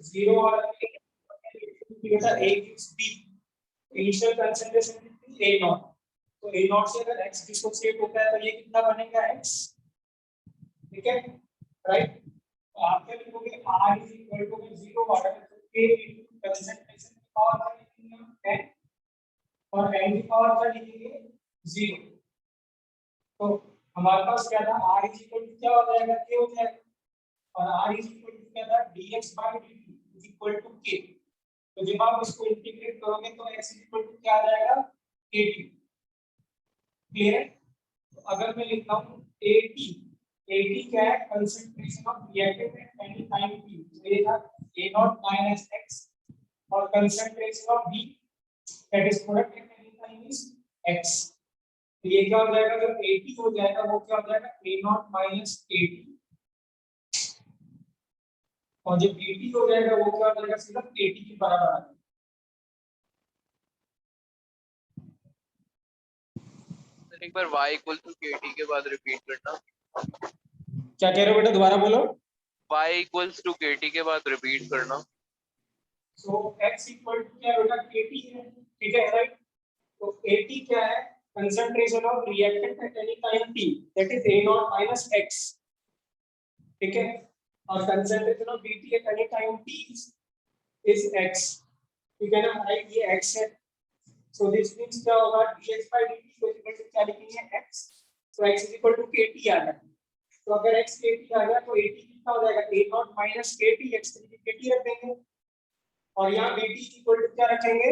Zero order बेटा A gives B, initial concentration कितनी A not, तो ए नॉट से अगर x डिसोसिएट होता है तो ये कितना बनेगा x, ठीक है राइट। तो आप क्या लिखोगे r is equal to zero order तो a इनटू कंसंट्रेशन की पावर क्या लिखेंगे हम 10 और n की पावर क्या लिखेंगे 0। तो हमारे पास क्या था r इज इक्वल टू क्या हो जाएगा k हो जाएगा और r इज इक्वल टू क्या था dx by dt is equal to k। तो जब आप इसको इंटीग्रेट करोगे तो x इज इक्वल टू क्या आ जाएगा kt, क्लियर है। तो अगर मैं लिखता हूं at, at क्या है concentration of reactant at any time t, तो ये था a नॉट माइनस x और concentration of b that is product at any time is x। तो ये क्या हो जाएगा जब 80 हो जाएगा वो क्या हो जाएगा a नॉट माइनस 80 और जब 80 हो जाएगा वो क्या हो जाएगा सिर्फ 80 के बराबर आ जाएगा। सर एक बार y इक्वल टू kt के बाद रिपीट करना। क्या कह रहे हो बेटा दोबारा बोलो। y इक्वल्स टू kt के बाद रिपीट करना। सो x इक्वल टू क्या बेटा kt है, ठीक है राइट। तो at क्या है concentration of reactant at any time t that is a naught minus x, ठीक है और concentration of dt eight any time t is x, ठीक है ना राइट, ये x है। सो दिस मींस क्या होगा dx by dt को इक्वल टू क्या लिखेंगे x, तो x is equal to kt आ गया। तो अगर x kt आ गया तो at कितना हो जाएगा a naught minus kt, x की जगह kt रख देंगे और यहाँ dt इक्वल टू क्या रखेंगे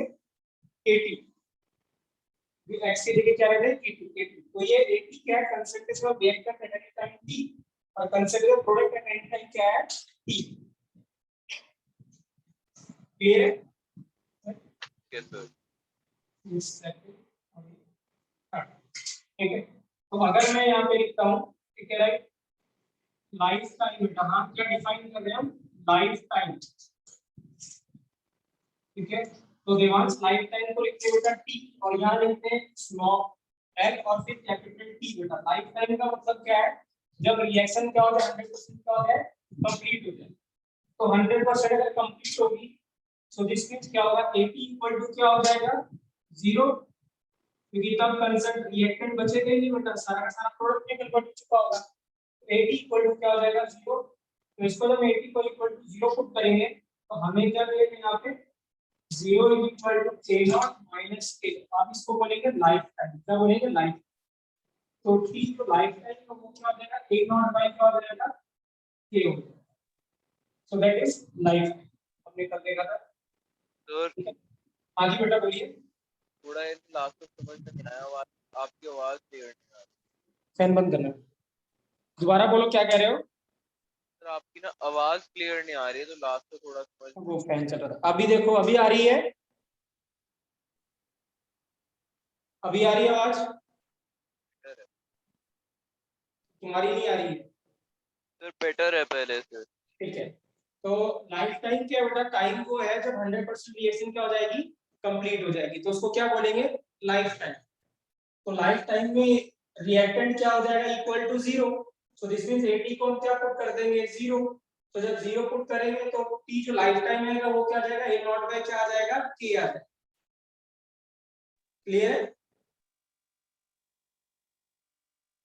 kt, x की जगह क्या रख देंगे kt। तो ये at क्या है concentration of reactant at any time t और concentration product at any time क्या है t, क्लियर है। Yes sir. ठीक है तो अगर मैं यहाँ पे लिखता हूँ ठीक है राइट, लाइफ टाइम बेटा हम क्या डिफाइन कर रहे हैं हम लाइफ टाइम, ठीक है। तो देवांश लाइफ टाइम को लिखते हैं बेटा टी और यहाँ लिखते हैं स्मॉल एल और फिर कैपिटल टी बेटा। लाइफ टाइम का मतलब क्या है जब रिएक्शन क्या हो जाए 100% क्या हो जाए कंप्लीट हो जाए, तो 100% अगर कंप्लीट होगी सो दिस मींस क्या होगा 80 इक्वल टू क्या हो जाएगा 0, क्योंकि तब कंसंट रिएक्टेंट बचेगा ही नहीं बेटा, सारा का सारा प्रोडक्ट में कन्वर्ट हो चुका होगा। 80 इक्वल टू क्या हो जाएगा 0, तो इसको जब 80 को इक्वल टू 0 पुट करेंगे तो हमें क्या मिलेगा यहाँ पे 0 is equal to a naught minus k। आप इसको बोलेंगे लाइफ टाइम, क्या बोलेंगे लाइफ। तो t जो लाइफ टाइम का वो क्या हो जाएगा a नॉट बाय क्या हो जाएगा k हो जाएगा। So that is life time हमने कर देखा था सर आगे बेटा बोलिए। थोड़ा ये लास्ट तक समझ में नहीं आया, आपकी आवाज क्लियर नहीं आ रही। फैन बंद करना, दोबारा बोलो क्या कह रहे हो। सर आपकी ना आवाज क्लियर नहीं आ रही है तो लास्ट तक थोड़ा समझ। वो फैन चल रहा था, अभी देखो अभी आ रही है, अभी आ रही है आवाज, तुम्हारी नहीं आ रही है। सर बेटर है पहले से। ठीक है तो लाइफ टाइम क्या बेटा टाइम वो है जब 100% रिएक्शन क्या हो जाएगी कंप्लीट हो जाएगी, तो उसको क्या बोलेंगे लाइफ टाइम। तो लाइफ टाइम में रिएक्टेंट क्या हो जाएगा equal to 0, so this means 80 को हम क्या पुट कर देंगे 0। तो जब 0 पुट करेंगे तो t जो लाइफ टाइम आएगा वो क्या आ जाएगा a नॉट बाय क्या आ जाएगा k आ जाएगा, क्लियर है।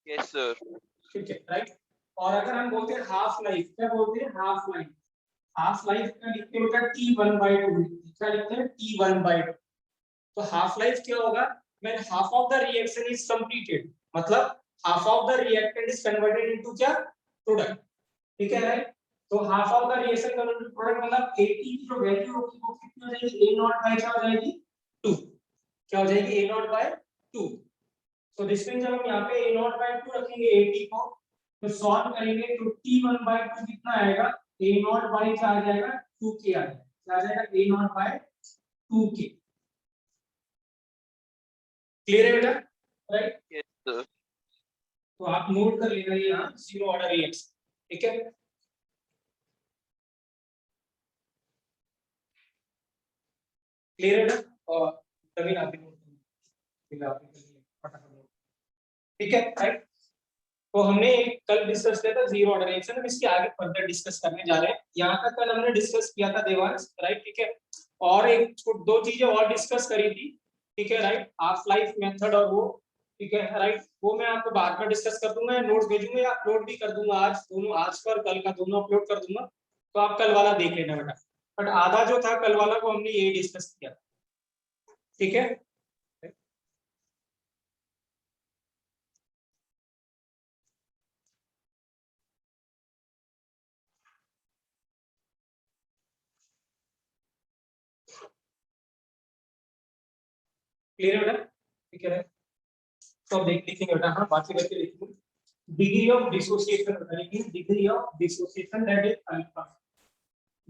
Yes sir. ठीक है राइट। और अगर हम बोलते हैं हाफ लाइफ, क्या बोलते हैं हाफ लाइफ, हाफ लाइफ का लिखते हैं बेटा t1/2, क्या लिखते हैं t1/2। तो हाफ लाइफ क्या होगा when half of the reaction is completed, मतलब half of the reactant is converted into क्या प्रोडक्ट, ठीक है राइट। तो half of the reaction converted to product मतलब 80 की जो वैल्यू होगी वो कितनी हो जाएगी a नॉट बाय क्या हो जाएगी 2, क्या हो जाएगी a नॉट बाय 2। तो दिस मींस जब हम यहां पे a नॉट बाय 2 रखेंगे 80 को तो सॉल्व करेंगे तो t1/2 कितना आएगा a नॉट बाय क्या आ जाएगा 2k आ जाएगा, क्या आ जाएगा a not by 2k, clear है बेटा राइट। Yes sir. तो आप नोट कर लेना यहाँ जीरो ऑर्डर रिएक्शन, ठीक है। क्लियर है ना, और तभी आप नोट कर, ठीक है राइट। तो हमने कल डिस्कस किया था जीरो ऑर्डर रिएक्शन, हम इसके आगे फर्दर डिस्कस करने जा रहे हैं। यहाँ तक कल हमने डिस्कस किया था देवांश, राइट, ठीक है। और एक दो चीजें और डिस्कस करी थी, ठीक है, राइट, हाफ लाइफ मेथड और वो, ठीक है, राइट, वो मैं आपको बाद में डिस्कस कर दूंगा, नोट्स भेजूंगा या अपलोड भी कर दूंगा आज, दोनों आज का और कल का दोनों अपलोड कर दूंगा, तो आप कल वाला देख लेना बेटा। बट आधा जो था कल वाला को हमने यही डिस्कस किया, ठीक है। क्लियर है बेटा, ठीक है। तो अब देख लिखेंगे बेटा, हाँ बाकी करके लिखेंगे। डिग्री ऑफ डिसोसिएशन बताइए, degree of dissociation that is alpha,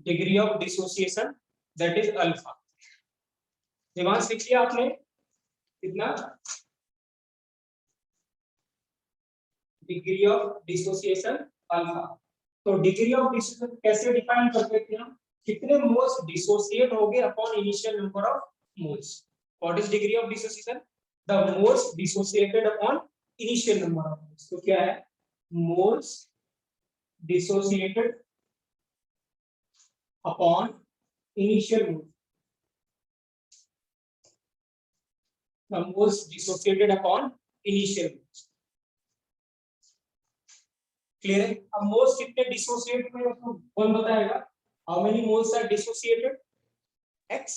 degree of dissociation that is alpha. दिमाग लिख लिया आपने कितना, डिग्री ऑफ डिसोसिएशन अल्फा। तो डिग्री ऑफ डिसोसिएशन कैसे डिफाइन करते थे हम, कितने मोल्स डिसोसिएट हो गए upon initial number of moles. What is degree of dissociation, the moles dissociated upon initial number of moles. तो क्या है, moles dissociated upon initial moles, the moles dissociated upon initial moles। Clear है। अब moles कितने dissociate हुए उसको कौन बताएगा, how many moles are dissociated, x,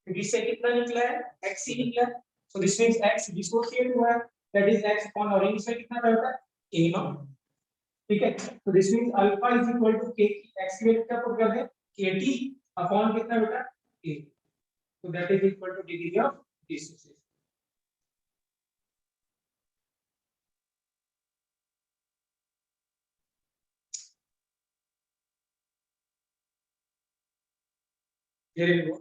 क्योंकि इससे कितना निकला है, x ही निकला है, so this means x dissociate हुआ है, दैट इज x अपॉन, और इनिशियल कितना रहता है, a नॉट, ठीक है। तो this means alpha is equal to k, x की वैल्यू क्या पुट कर दे, kt अपॉन कितना बेटा, a, so that is equal to degree of dissociation। Clear है वो,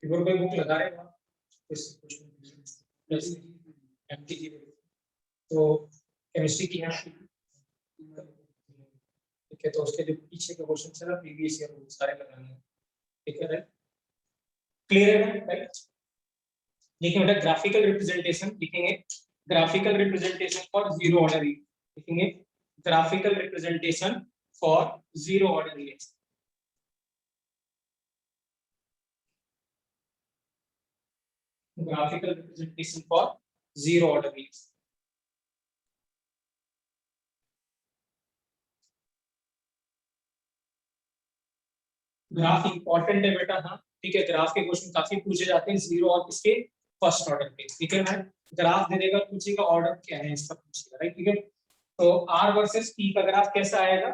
फिगर पे बुक लगा रहे हैं आप, कुछ जैसे एमटीजी, तो केमिस्ट्री की है, ठीक है, तो उसके जो पीछे के क्वेश्चन है ना प्रीवियस ईयर वो सारे लगाने हैं, ठीक है, क्लियर है राइट। लिखेंगे बेटा ग्राफिकल रिप्रेजेंटेशन, लिखेंगे graphical representation for zero order, लिखेंगे graphical representation for zero order reaction. graphical representation for zero order reaction। Graph important है बेटा, हाँ ठीक है, ग्राफ के क्वेश्चन काफी पूछे जाते हैं जीरो और किसके, फर्स्ट ऑर्डर के, ठीक है। मैं ग्राफ दे देगा, पूछेगा ऑर्डर क्या है इसका पूछेगा, राइट, ठीक है। तो आर वर्सेस टी का ग्राफ कैसा आएगा,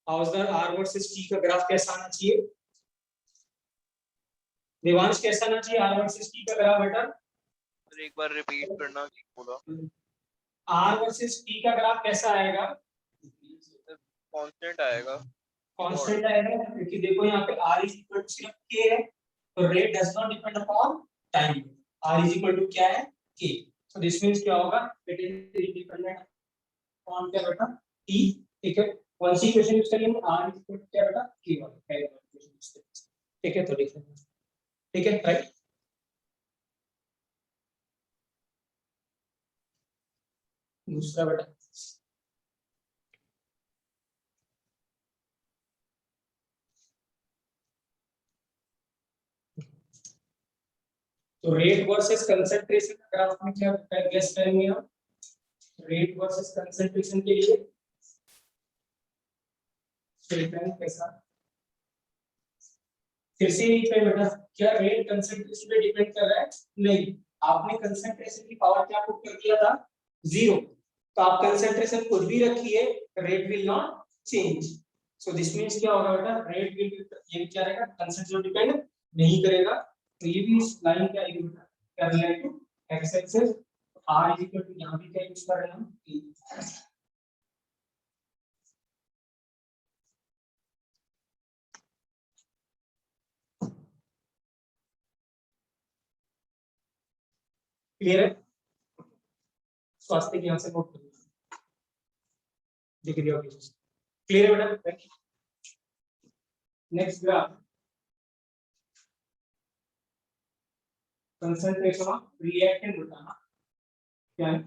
हाउसर आर वर्सेस टी का ग्राफ कैसा आना चाहिए, देवांश कैसा आना चाहिए आर वर्सेस टी का ग्राफ बेटा, एक बार रिपीट करना कि बोला, आर वर्सेस टी का ग्राफ कैसा आएगा, कांस्टेंट आएगा, कांस्टेंट आएगा, क्योंकि देखो यहाँ पे r इज इक्वल टू सिर्फ k है, तो rate does not depend upon time, r is equal to क्या है, k, सो दिस मींस क्या होगा, इट इज इंडिपेंडेंट अपॉन क्या बेटा, t, ठीक है। कौन सी इक्वेशन यूज करेंगे, r इज इक्वल टू क्या बेटा, k वाला पहले वाला इक्वेशन यूज करेंगे, ठीक है। तो लिख लेंगे, ठीक है, राइट। दूसरा बेटा, तो रेट वर्सेस कंसंट्रेशन का ग्राफ में क्या गेस करेंगे हम, रेट वर्सेस कंसंट्रेशन के लिए स्टेटमेंट कैसा, फिर से यही पे बेटा, क्या रेट कंसंट्रेशन पे डिपेंड कर रहा है, नहीं, आपने कंसंट्रेशन की पावर क्या पुट कर दिया था, जीरो, तो आप कंसंट्रेशन कुछ भी रखिए, rate will not change, so this means क्या होगा बेटा, रेट विल, ये क्या रहेगा, कंसंट्रेशन डिपेंड नहीं करेगा, तो ये भी इस लाइन क्या आएगी बेटा, क्या related x axis, r is equal to, यहां भी क्या यूज कर रहे हैं हम, क्लियर है, स्वास्थ्य के यहां से नोट कर डिग्री ऑफ क्लियर है बेटा। Next graph, concentration of reactant बताना, क्या है?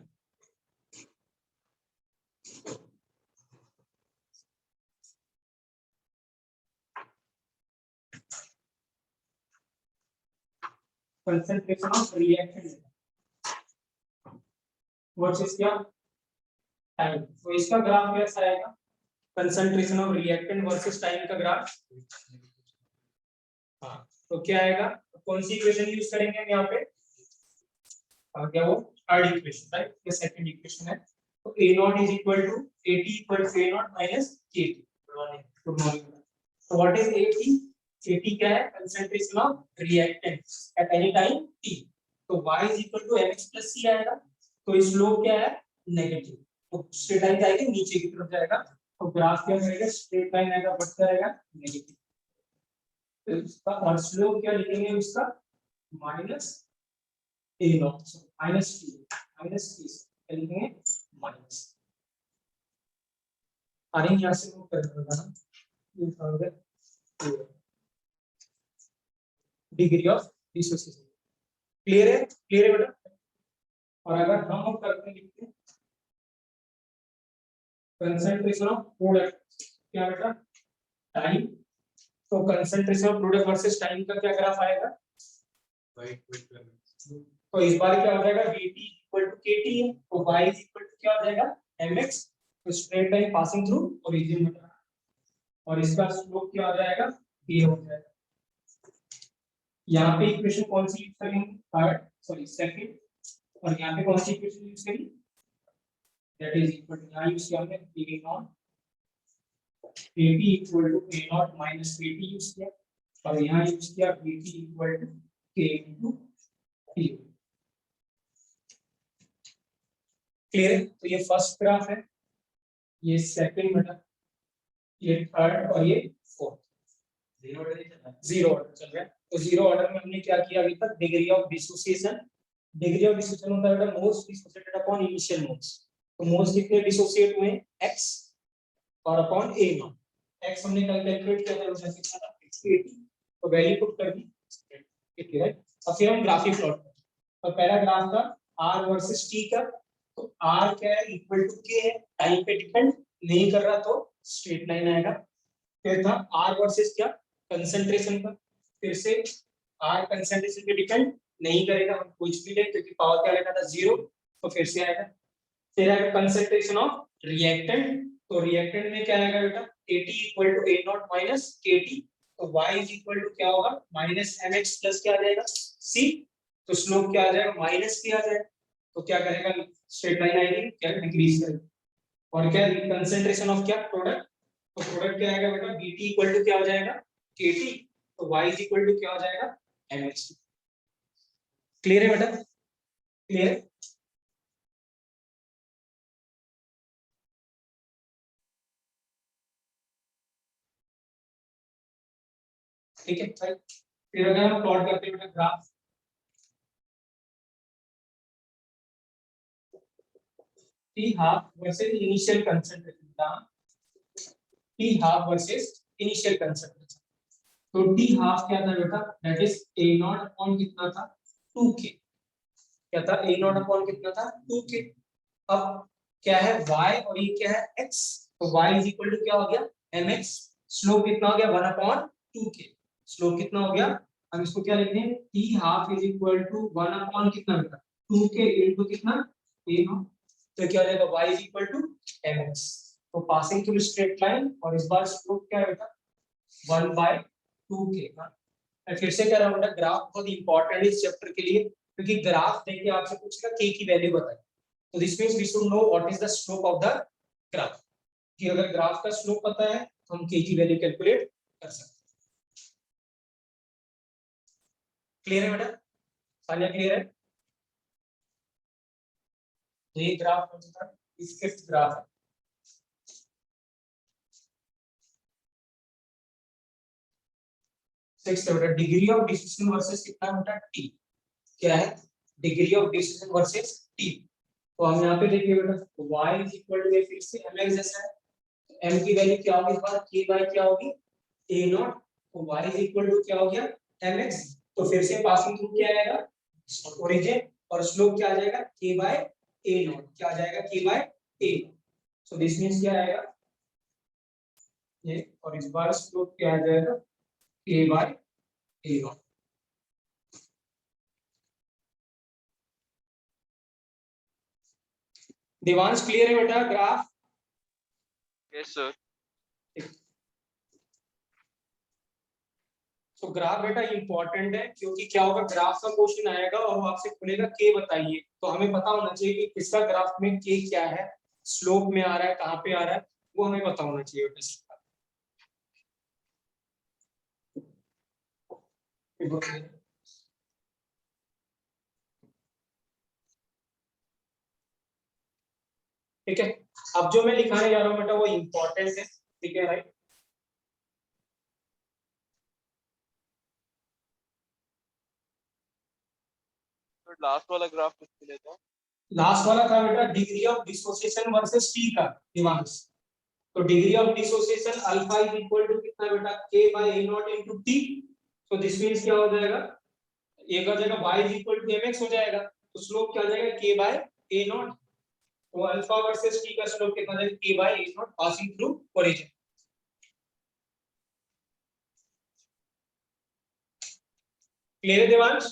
कंसंट्रेशन ऑफ रिएक्टेंट वर्सेस क्या टाइम। तो इसका ग्राफ कैसा आएगा? Concentration of reactant versus time का ग्राफ। हाँ, तो क्या आएगा? कौन सी इक्वेशन यूज करेंगे हम यहाँ पे? क्या वो थर्ड इक्वेशन, राइट? ये सेकंड इक्वेशन है। तो a naught is equal to at equal to a naught minus kt। Good morning. तो व्हाट इज at? क्या है? Concentration of reactant at any time t। तो y is equal to mx plus c आएगा। तो slope क्या है? Negative. तो straight line जाएगी नीचे की तरफ जाएगा, तो ग्राफ क्या करेगा? स्ट्रेट लाइन आएगा, बढ़ता रहेगा नेगेटिव। तो इसका और स्लोप क्या लिखेंगे उसका? Minus a naught, minus t लिखेंगे माइनस। अरे यहाँ से वो कर देगा ना, ये होगा डिग्री ऑफ डिसोसिएशन। क्लियर है? क्लियर है बेटा? और अगर हम करते लिखते हैं कंसंट्रेशन ऑफ प्रोडक्ट, क्या बेटा? टाइम। तो concentration of product versus time का क्या ग्राफ आएगा? तो इस बार क्या हो जाएगा? Vt इक्वल टू Kt है, तो y इज इक्वल टू क्या हो जाएगा? mx। तो straight line passing through origin में, और इसका स्लोप क्या हो जाएगा? k हो जाएगा। यहाँ पे इक्वेशन कौन सी यूज करेंगे? थर्ड, सॉरी सेकंड। और यहाँ पे कौन सी इक्वेशन यूज करेंगे? दैट इज इक्वल टू, यहाँ यूज किया हमने a naught Kt equal to a naught minus Kt use किया, और यहाँ यूज किया Vt equal to k into t। Clear है? तो ये फर्स्ट ग्राफ है, ये सेकंड बेटा, ये थर्ड, और ये फोर्थ। जीरो ऑर्डर चल रहा है। तो जीरो ऑर्डर में हमने क्या किया अभी तक? Degree of dissociation. Degree of dissociation होता है बेटा most dissociated upon initial modes. तो मोस्ट कितने डिसोसिएट हुए? x और अपॉन a नॉट। x हमने कल कैलकुलेट किया था, उसका कितना था? 80। तो वैल्यू पुट कर दी 80, राइट? अब फिर हम ग्राफ ही प्लॉट करें। तो पहला ग्राफ था r वर्सेस t का। तो r क्या है? इक्वल टू k है, टाइम पे डिपेंड नहीं कर रहा, तो स्ट्रेट लाइन आएगा। फिर था r वर्सेस क्या? कंसंट्रेशन का। फिर से r कंसंट्रेशन पे डिपेंड नहीं करेगा, हम कुछ भी ले, क्योंकि पावर क्या लेना था? जीरो। तो फिर से आएगा। फिर आएगा कंसंट्रेशन ऑफ रिएक्टेंट। तो रिएक्टेंट में क्या आएगा बेटा? At equal to a naught minus Kt। तो y इज इक्वल टू क्या होगा? माइनस mx प्लस क्या आ जाएगा? c। तो स्लोप क्या आ जाएगा? माइनस k आ जाएगा। तो क्या करेगा? स्ट्रेट लाइन आएगी, क्या डिक्रीज करेगा। और क्या कंसंट्रेशन ऑफ क्या? प्रोडक्ट। तो प्रोडक्ट क्या आएगा बेटा? Bt इक्वल टू क्या हो जाएगा? Kt। तो y इज इक्वल टू क्या हो जाएगा? mx। क्लियर है बेटा? क्लियर है? ठीक है, फिर अगर हम प्लॉट करते हैं बेटा graph, T half versus initial concentration था। T half versus initial concentration। तो T half क्या था बेटा? That is A not upon कितना था? 2k। क्या था? A नॉट अपॉन कितना था? 2k। अब क्या है? y और ये क्या है? x। तो y इज इक्वल टू क्या हो गया? mx। स्लोप कितना हो गया? 1 अपॉन 2k। स्लोप कितना हो गया? हम इसको क्या लिखते हैं? T half is equal to 1 upon कितना बेटा? 2k इनटू कितना? A naught. तो क्या हो जाएगा? y is equal to mx। तो पासिंग थ्रू स्ट्रेट लाइन, और इस बार स्लोप क्या है बेटा? 1 बाय 2k का। मैं फिर से कह रहा हूं बेटा, ग्राफ बहुत इंपॉर्टेंट है इस चैप्टर के लिए, क्योंकि ग्राफ देके आपसे पूछेगा k की वैल्यू बताइए। तो this means we should know what is the slope of the graph. कि अगर ग्राफ का स्लोप पता है तो हम k की वैल्यू कैलकुलेट कर सकते हैं। क्लियर है बेटा? सानिया क्लियर है? तो ये ग्राफ कौन सा था? इस फिफ्थ ग्राफ है। सिक्स्थ बेटा, डिग्री ऑफ डिसोसिएशन वर्सेस कितना बेटा? t। क्या है? Degree of dissociation versus t। तो हम यहाँ पे देखिए बेटा, y इज इक्वल टू फिर से mx जैसा है। m की वैल्यू क्या होगी? इस बार k बाय क्या होगी? a naught. तो y इज इक्वल टू क्या हो गया? mx। तो फिर से पासिंग थ्रू क्या आएगा? ओरिजिन। और स्लोप क्या आ जाएगा? k बाय ए नॉट, क्या आ जाएगा के by A. So this means क्या आएगा ये, और इस बार स्लोप क्या आ जाएगा के by A naught. Devansh clear है बेटा ग्राफ? Yes sir. तो ग्राफ बेटा इंपॉर्टेंट है, क्योंकि क्या होगा ग्राफ का क्वेश्चन आएगा और वो आपसे खुलेगा के बताइए, तो हमें पता होना चाहिए कि किसका ग्राफ में के क्या है, स्लोप में आ रहा है, कहाँ पे आ रहा है, वो हमें पता होना चाहिए बेटा। ठीक है, अब जो मैं लिखाने जा रहा हूँ बेटा वो इंपॉर्टेंट है, ठीक है राइट। तो लास्ट वाला ग्राफ किसके लिए था? लास्ट वाला था बेटा degree of dissociation versus T का दिमाग। तो degree of dissociation alpha is equal to कितना बेटा k बाय a नॉट इनटू t। तो दिस मींस क्या हो जाएगा, a का जगह y is equal to mx हो जाएगा, तो स्लोप क्या हो जाएगा k बाय a नॉट। तो अल्फा वर्सेस t का स्लोप कितना हो जाएगा k by a naught passing through origin. Clear है देवांश?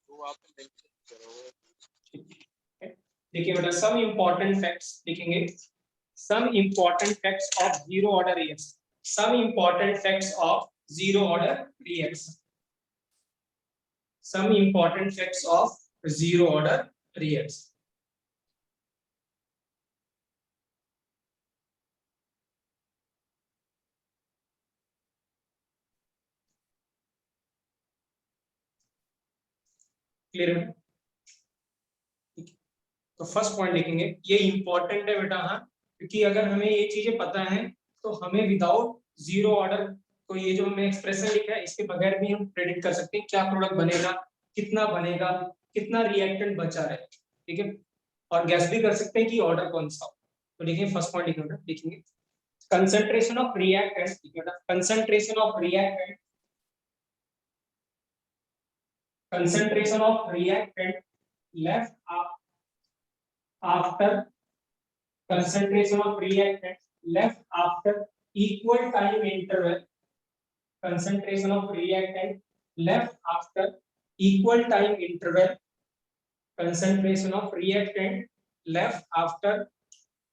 तो आप मेंशन करोगे। देखिए बेटा सम इंपॉर्टेंट फैक्ट्स लिखेंगे, some important facts of zero order reaction, some important facts of zero order reaction, some important facts of zero order reaction। Clear है? तो first point लिखेंगे, ये इंपॉर्टेंट है बेटा हाँ, क्योंकि अगर हमें ये चीजें पता है तो हमें विदाउट जीरो ऑर्डर, तो ये जो हमने एक्सप्रेशन लिखा है इसके बगैर भी हम प्रेडिक्ट कर सकते हैं क्या प्रोडक्ट बनेगा, कितना रिएक्टेंट बचा है, ठीक है, और गैस भी कर सकते हैं कि ऑर्डर कौन सा हो। तो देखिए फर्स्ट पॉइंट लिखेंगे concentration of reactant, concentration of reactant, concentration of reactant left after concentration of reactant left after equal time interval, concentration of reactant left after equal time interval, concentration of reactant left after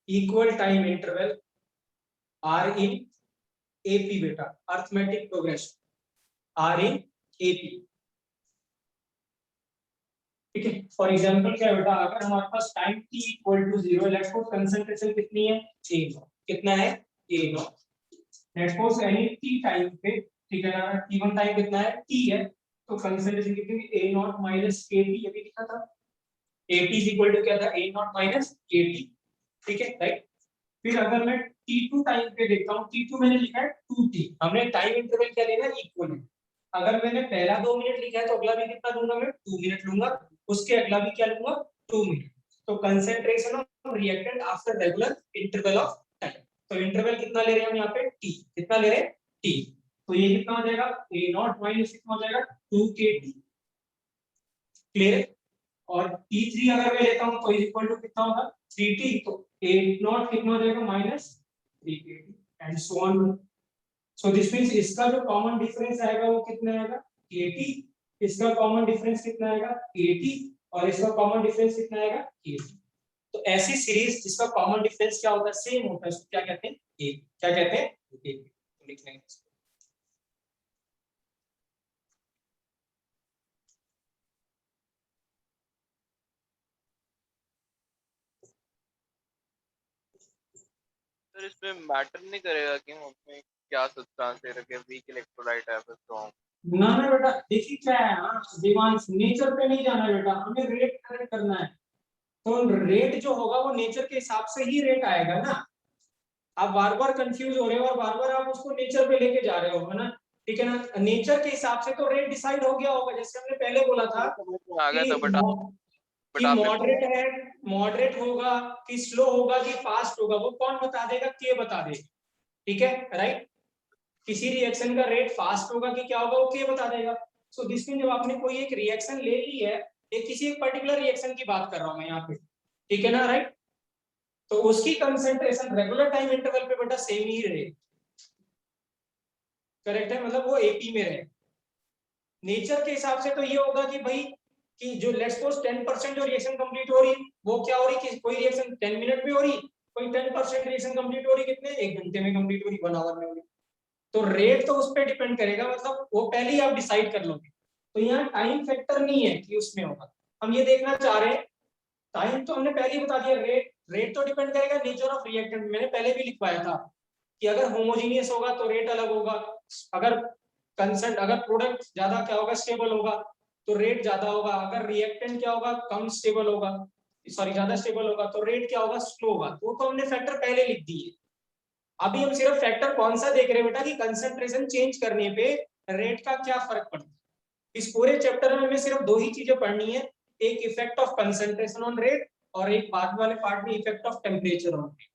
equal time interval are in AP beta, arithmetic progression are in AP। ठीक है, for example क्या बेटा, अगर हमारे पास time t equal to 0, let suppose concentration कितनी है a not, कितना है a not, let suppose any t time पे, ठीक है ना, t1 टाइम कितना है t है, तो कंसंट्रेशन कितनी है a नॉट माइनस kt, ये भी लिखा था at इज इक्वल टू क्या था a नॉट माइनस kt, ठीक है राइट। फिर अगर मैं t2 टाइम पे देखता हूं, t2 मैंने लिखा है 2t, हमने टाइम इंटरवल क्या लेना है इक्वल है, अगर मैंने पहला 2 मिनट लिखा है तो अगला भी कितना लूंगा मैं 2 मिनट लूंगा, उसके अगला भी क्या लूंगा 2 मिनट। तो concentration of reactant after regular interval of time, तो इंटरवल कितना ले रहे हैं हम यहाँ पे t, कितना ले रहे हैं t, तो ये कितना हो जाएगा a नॉट माइनस कितना हो जाएगा 2kt। क्लियर है? और t3 अगर मैं लेता हूं तो इज इक्वल टू कितना होगा 3t, तो a नॉट कितना हो जाएगा minus 3kt and so on. So this means इसका जो कॉमन डिफरेंस आएगा वो कितना आएगा kt, इसका कॉमन डिफरेंस कितना आएगा kt, और इसका कॉमन डिफरेंस कितना आएगा kt। तो ऐसी सीरीज जिसका कॉमन डिफरेंस क्या होता है सेम होता है, उसको क्या कहते हैं एक, क्या कहते हैं एक। तो लिख लेंगे इसको। सर इसमें मैटर नहीं करेगा कि हम अपने क्या सब्सटेंस दे रखे, वीक इलेक्ट्रोलाइट है फिर स्ट्रॉन्ग? ना ना बेटा देखिए क्या है, हाँ दिमाग नेचर पे नहीं जाना बेटा, हमें रेट करेक्ट करना है, तो रेट जो होगा वो नेचर के हिसाब से ही रेट आएगा ना। आप बार बार कंफ्यूज हो रहे हो और बार बार आप उसको नेचर पे लेके जा रहे हो, है ना, ठीक है ना, नेचर के हिसाब से तो रेट डिसाइड हो गया होगा, जैसे हमने पहले बोला था आ गया था कि मॉडरेट है, मॉडरेट होगा कि स्लो होगा कि फास्ट होगा, वो कौन बता देगा, के बता देगा, ठीक है राइट। किसी रिएक्शन का रेट फास्ट होगा कि क्या होगा वो के बता देगा। सो दिस मीन जब आपने कोई एक रिएक्शन ले ली है, एक किसी एक पर्टिकुलर रिएक्शन की बात कर रहा हूं मैं यहाँ पे, ठीक है ना, राइट। तो उसकी कंसंट्रेशन रेगुलर टाइम इंटरवल पे बेटा सेम ही रहे, करेक्ट है, मतलब वो एपी में रहे। नेचर के हिसाब से तो ये होगा कि भाई कि जो लेट्स सपोज 10% जो रिएक्शन कंप्लीट हो रही वो क्या हो रही कि कोई रिएक्शन 10 मिनट में हो रही, कोई 10% रिएक्शन कंप्लीट हो रही कितने 1 घंटे में कंप्लीट हो रही, 1 आवर में हो रही। तो रेट तो उस पर डिपेंड करेगा, मतलब वो पहले ही आप डिसाइड कर लोगे। तो यहाँ टाइम फैक्टर नहीं है कि उसमें होगा, हम ये देखना चाह रहे हैं। टाइम तो हमने पहले ही बता दिया, रेट तो डिपेंड करेगा नेचर ऑफ रिएक्टेंट, मैंने पहले भी लिखवाया था कि अगर होमोजीनियस होगा तो रेट अलग होगा, अगर कंसेंट अगर प्रोडक्ट ज्यादा क्या होगा स्टेबल होगा तो रेट ज्यादा होगा, अगर रिएक्टेंट क्या होगा कम स्टेबल होगा, सॉरी ज्यादा स्टेबल होगा तो रेट क्या होगा स्लो होगा। तो हमने फैक्टर पहले लिख दिए। अभी हम सिर्फ फैक्टर कौन सा देख रहे हैं बेटा कि कंसंट्रेशन चेंज करने पे रेट का क्या फर्क पड़ता है। इस पूरे चैप्टर में हमें सिर्फ 2 ही चीजें पढ़नी है, एक effect of concentration on rate और एक बाद वाले पार्ट में effect of temperature on rate,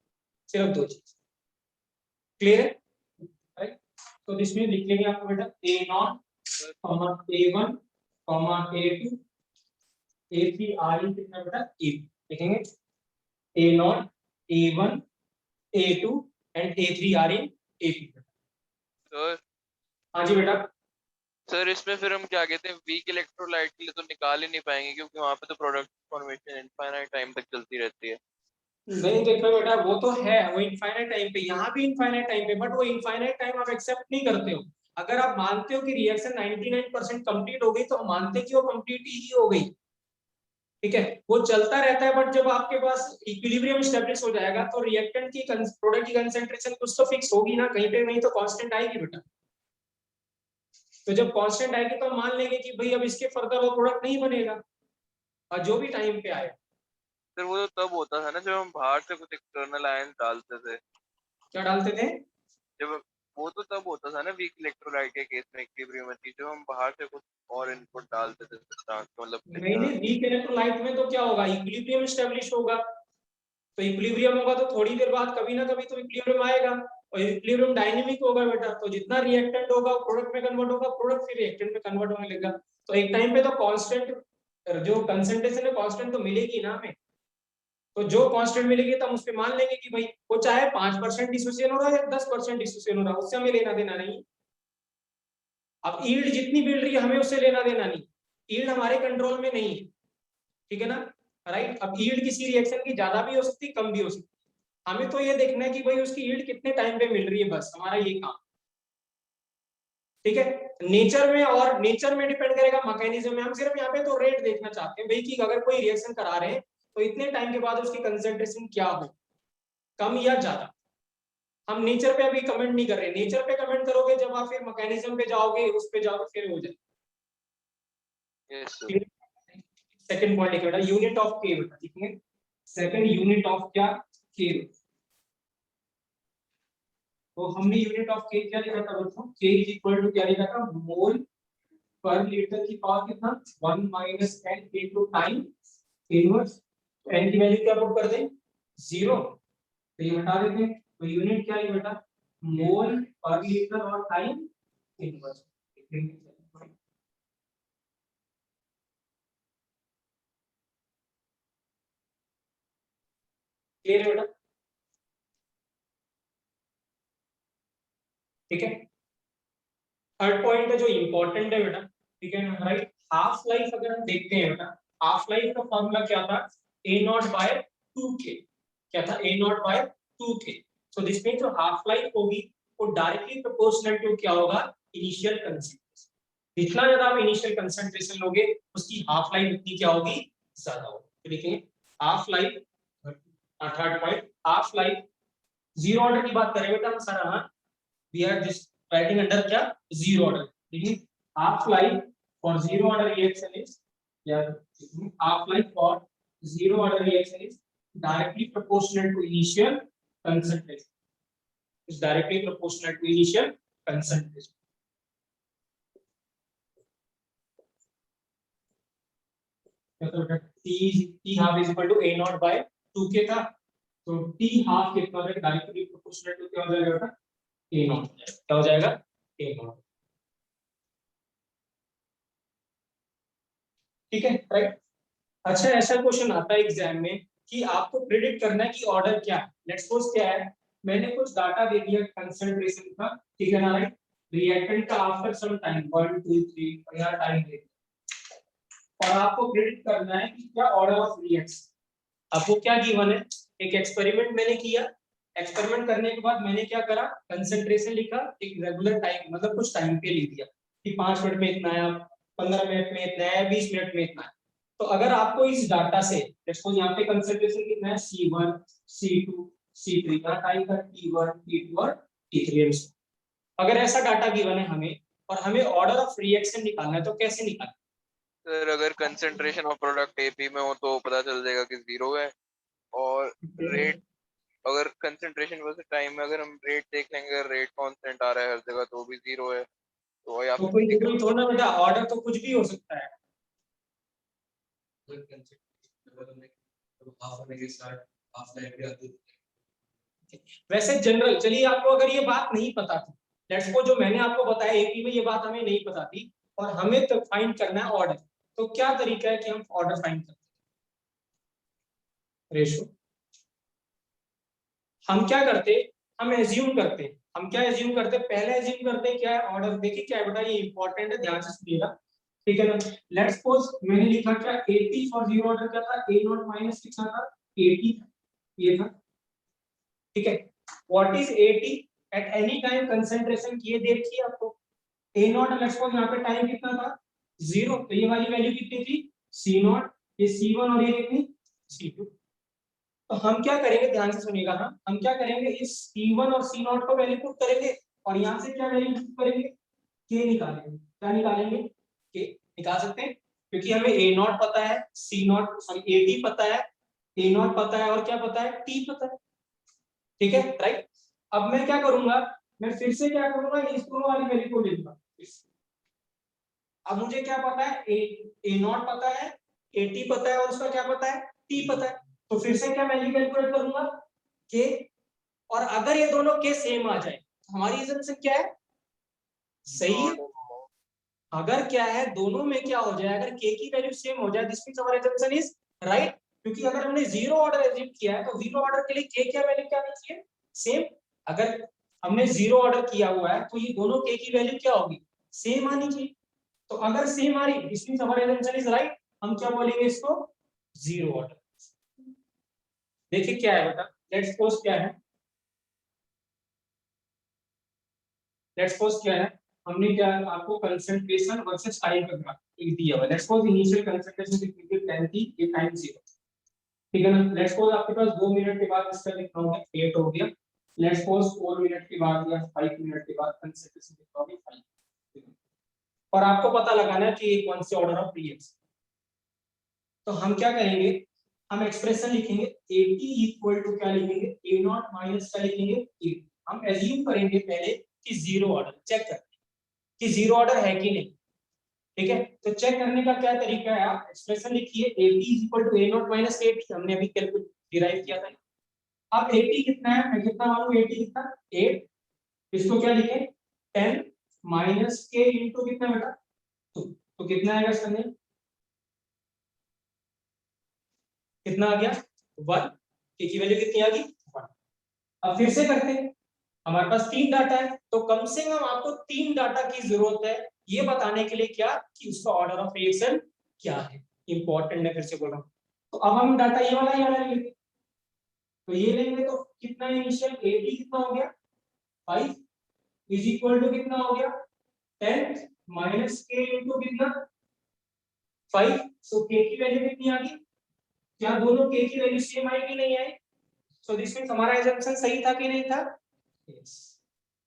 सिर्फ 2 चीज। क्लियर है, राइट। तो इसमें लिख लेंगे आपको बेटा A0, A1, A2, A3 RE कितना बेटा A लिखेंगे, A0, A1, A2 and A3 RE AP। Sir हाँ जी बेटा। सर इसमें फिर हम क्या कहते हैं वीक इलेक्ट्रोलाइट के लिए तो निकाल ही नहीं पाएंगे क्योंकि वहां पे तो प्रोडक्ट फॉर्मेशन इनफाइनाइट टाइम तक चलती रहती है। नहीं देखो बेटा वो तो है, वो इनफाइनाइट टाइम पे, यहाँ भी इनफाइनाइट टाइम पे, बट वो इनफाइनाइट टाइम आप एक्सेप्ट नहीं करते हो। अगर आप मानते हो कि रिएक्शन 99% कंप्लीट हो गई तो हम मानते हैं कि वो कंप्लीट ही हो गई, ठीक है, वो चलता रहता है। बट जब आपके पास इक्विलिब्रियम स्टैब्लिश हो जाएगा तो रिएक्टेंट की प्रोडक्ट की कंसंट्रेशन कुछ तो फिक्स होगी ना, कहीं पे नहीं तो कांस्टेंट आएगी बेटा। तो जब कांस्टेंट आएगी तो हम मान लेंगे कि भाई अब इसके फर्दर वो प्रोडक्ट नहीं बनेगा, और जो भी टाइम पे आए। सर वो तो तब होता था ना जब हम बाहर से कुछ एक्सटर्नल आयन डालते थे। क्या डालते थे? जब वो तो तब होता था ना वीक इलेक्ट्रोलाइट के केस में इक्विलिब्रियम में थी जब हम बाहर से कुछ और इनपुट डालते थे सब्सटेंस नहीं मतलब नहीं, वीक इलेक्ट्रोलाइट में तो क्या होगा, इक्विलिब्रियम स्टैब्लिश होगा। तो इक्विलिब्रियम होगा तो थोड़ी देर बाद कभी ना कभी तो इक्विलिब्रियम आएगा, और इक्विलिब्रियम डायनेमिक होगा बेटा, तो जितना रिएक्टेंट होगा वो प्रोडक्ट में कन्वर्ट होगा, प्रोडक्ट फिर रिएक्टेंट में कन्वर्ट होने लगेगा। तो एक टाइम पे तो कांस्टेंट जो कंसंट्रेशन है कांस्टेंट तो मिलेगी ना हमें। तो जो कांस्टेंट मिलेगी तो हम उस पे मान लेंगे कि भाई वो चाहे 5% डिसोसिएशन हो रहा है या 10% डिसोसिएशन हो रहा है, उससे हमें लेना देना नहीं। अब यील्ड जितनी मिल रही है हमें उससे लेना देना नहीं, यील्ड हमारे कंट्रोल में नहीं है, ठीक है ना, राइट। अब यील्ड किसी रिएक्शन की ज्यादा भी हो सकती है कम भी हो सकती है, हमें तो ये देखना है कि भाई उसकी यील्ड कितने टाइम पे मिल रही है, बस हमारा ये काम, ठीक है। नेचर में और नेचर में डिपेंड करेगा, मैकेनिज्म में हम सिर्फ यहाँ पे तो रेट देखना चाहते हैं भाई कि अगर कोई रिएक्शन करा रहे हैं तो इतने टाइम के बाद उसकी कंसंट्रेशन क्या हो, कम या ज्यादा। हम नेचर पे अभी कमेंट नहीं कर रहे, नेचर पे कमेंट करोगे जब आप फिर मैकेनिज्म पे जाओगे, उस पे जाओगे फिर हो जाए। यस सेकंड पॉइंट लिखा बेटा यूनिट ऑफ के बेटा, ठीक है, सेकंड यूनिट ऑफ क्या के। तो हमने यूनिट ऑफ के क्या लिखा था बच्चों, के इज इक्वल टू क्या लिखा था, मोल पर लीटर की पावर कितना 1 minus n into time inverse. तो n की वैल्यू क्या पुट कर दें 0, तो ये हटा देते हैं। तो यूनिट क्या है बेटा मोल पर लीटर और टाइम इनवर्स। क्लियर है बेटा, ठीक है। थर्ड पॉइंट है जो इंपॉर्टेंट है बेटा, ठीक है ना, राइट। हाफ लाइफ अगर हम देखते हैं बेटा, हाफ लाइफ का फॉर्मूला क्या था, ए नॉट बाय 2k, क्या था a not by 2k। So this means जो हाफ लाइफ होगी वो डायरेक्टली प्रोपोर्शनल टू क्या होगा, इनिशियल कंसंट्रेशन। जितना ज्यादा आप इनिशियल कंसंट्रेशन लोगे उसकी हाफ लाइफ उतनी क्या होगी, ज्यादा होगी। तो लिखेंगे half life, third point half life, zero order की बात करें बेटा हम सारा, हाँ we are just writing under क्या zero order, ठीक है। half life for zero order reaction is, yeah, half life for zero order reaction is directly proportional to initial concentration, is directly proportional to initial concentration। तो t half is equal to a naught by 2k था, तो t half कितना हो जाएगा, directly proportional to क्या हो जाएगा बेटा a naught, क्या हो जाएगा a naught, ठीक है, राइट। अच्छा ऐसा क्वेश्चन आता है एग्जाम में कि आपको प्रिडिक्ट करना है कि ऑर्डर क्या है। लेट्स सपोज क्या है, मैंने कुछ डाटा दे दिया कंसंट्रेशन का, ठीक है ना राइट, रिएक्टेंट का आफ्टर सम टाइम 1 2 3 और यहाँ टाइम दे दिया, और आपको प्रिडिक्ट करना है कि क्या ऑर्डर ऑफ रिएक्शन। आपको क्या गिवन है, एक एक्सपेरिमेंट मैंने किया, एक्सपेरिमेंट करने के बाद मैंने क्या करा, कंसंट्रेशन लिखा, एक रेगुलर टाइम मतलब कुछ टाइम पे लिख दिया कि 5 मिनट में इतना आया, 15 मिनट में इतना है, 20 मिनट में इतना है। तो अगर आपको इस डाटा से सपोज यहाँ पे कंसंट्रेशन कितना है C1 C2 C3 का टाइम का T1 T2 और T3 है, अगर ऐसा डाटा गिवन है हमें और हमें ऑर्डर ऑफ रिएक्शन निकालना है तो कैसे निकालना सर अगर कंसंट्रेशन ऑफ प्रोडक्ट एपी में हो तो पता चल जाएगा कि 0 है, और है? रेट अगर कंसंट्रेशन वर्सेस टाइम में अगर हम रेट देख लेंगे, रेट कांस्टेंट आ रहा है हर जगह तो भी 0 है, तो या तो फिर कोई जरूरी थोड़ा ना बेटा, ऑर्डर तो कुछ भी हो सकता है। वैसे जनरल, चलिए आपको अगर ये बात नहीं पता थी, लेट्स सपोज जो मैंने आपको बताया एपी में ये बात हमें नहीं पता थी और हमें तो फाइंड करना है ऑर्डर, तो क्या तरीका है कि हम ऑर्डर फाइंड करते हैं? रेशो हम क्या करते, हम एज्यूम करते, हम क्या एज्यूम करते, पहले एज्यूम करते क्या है ऑर्डर, देखिए क्या है बेटा, ये इंपॉर्टेंट है, ध्यान से सुनिएगा, ठीक है ना। लेट्स सपोज मैंने लिखा क्या 80 फॉर जीरो ऑर्डर क्या था, a नॉट माइनस कितना था 80, ये था, ठीक है। What is 80 eight any time concentration की, ये देखिए आपको a नॉट, लेट्स सपोज यहाँ पे टाइम कितना था 0, तो ये वाली वैल्यू कितनी थी c नॉट, ये c1 और ये कितनी c2। तो हम क्या करेंगे, ध्यान से सुनिएगा, हम क्या करेंगे, इस C1 और C0 को वैल्यू पुट करेंगे और यहाँ से क्या वैल्यू पुट करेंगे, K निकालेंगे, क्या निकालेंगे, K निकाल सकते हैं, क्योंकि हमें A0 पता है, C0 सॉरी AT पता है, A0 पता है और क्या पता है, T पता है, ठीक है राइट। अब मैं क्या करूंगा, मैं फिर से क्या करूंगा, इस दोनों वाली वैल्यू को ले लूंगा। अब मुझे क्या पता है, A0 पता है, AT पता है और उसका क्या पता है, T पता है, तो फिर से क्या वैल्यू कैलकुलेट करूंगा, K, और अगर ये दोनों के सेम आ जाए हमारी assumption क्या है, सही है। अगर क्या है दोनों में क्या हो जाए, अगर k की वैल्यू सेम हो जाए, this means our assumption is right, क्योंकि अगर हमने जीरो ऑर्डर एज्यूम किया है तो जीरो ऑर्डर के लिए k क्या वैल्यू क्या आनी चाहिए, सेम। अगर हमने जीरो ऑर्डर किया हुआ है तो ये दोनों k की वैल्यू क्या होगी, सेम आनी चाहिए। तो अगर सेम आ रही, this means our assumption is right, हम क्या बोलेंगे इसको, जीरो ऑर्डर। देखिए क्या है बेटा, लेट्स सपोज क्या है, लेट्स सपोज क्या है, हमने क्या आपको कंसंट्रेशन वर्सेस टाइम का ग्राफ दिया हुआ है। लेट्स सपोज इनिशियल कंसंट्रेशन कितनी थी 10 थी, ये टाइम 0, ठीक है ना। लेट्स सपोज आपके पास 2 मिनट के बाद इसका लिखना होगा 8 हो गया, लेट्स सपोज 4 मिनट के बाद या 5 मिनट के बाद कंसंट्रेशन लिखना होगा 5, और आपको पता लगाना है कि ये कौन से ऑर्डर ऑफ रिएक्शन। तो हम क्या करेंगे, हम एक्सप्रेशन लिखेंगे 80 इक्वल टू क्या लिखेंगे, a नॉट माइनस क्या लिखेंगे 80। हम एज्यूम करेंगे पहले कि जीरो ऑर्डर, चेक करते कि जीरो ऑर्डर है कि नहीं, ठीक है। तो चेक करने का क्या तरीका है, आप एक्सप्रेशन लिखिए 80 equal to a naught minus 80, हमने अभी कैलकुलेट डिराइव किया था। अब 80 कितना है, मैं कितना मानूं 80 कितना 8, इसको क्या लिखें 10 माइनस k इनटू कितना बेटा 2, तो कितना आएगा इसका नहीं, कितना आ गया 1, k की वैल्यू कितनी आ गई 1। अब फिर से करते हैं, हमारे पास 3 डाटा है, तो कम से कम आपको 3 डाटा की जरूरत है ये बताने के लिए क्या कि उसका ऑर्डर ऑफ रिएक्शन क्या है, इंपॉर्टेंट है, फिर से बोल रहा हूं। तो अब हम डाटा ये वाला लेंगे, तो ये लेंगे तो कितना इनिशियल 80 कितना हो गया 5 इज इक्वल टू कितना हो गया 10 माइनस k इनटू कितना 5, सो k की वैल्यू कितनी आ गई, क्या दोनों k की वैल्यू सेम आई कि नहीं आई, सो दिस मींस हमारा assumption सही था कि नहीं था, yes.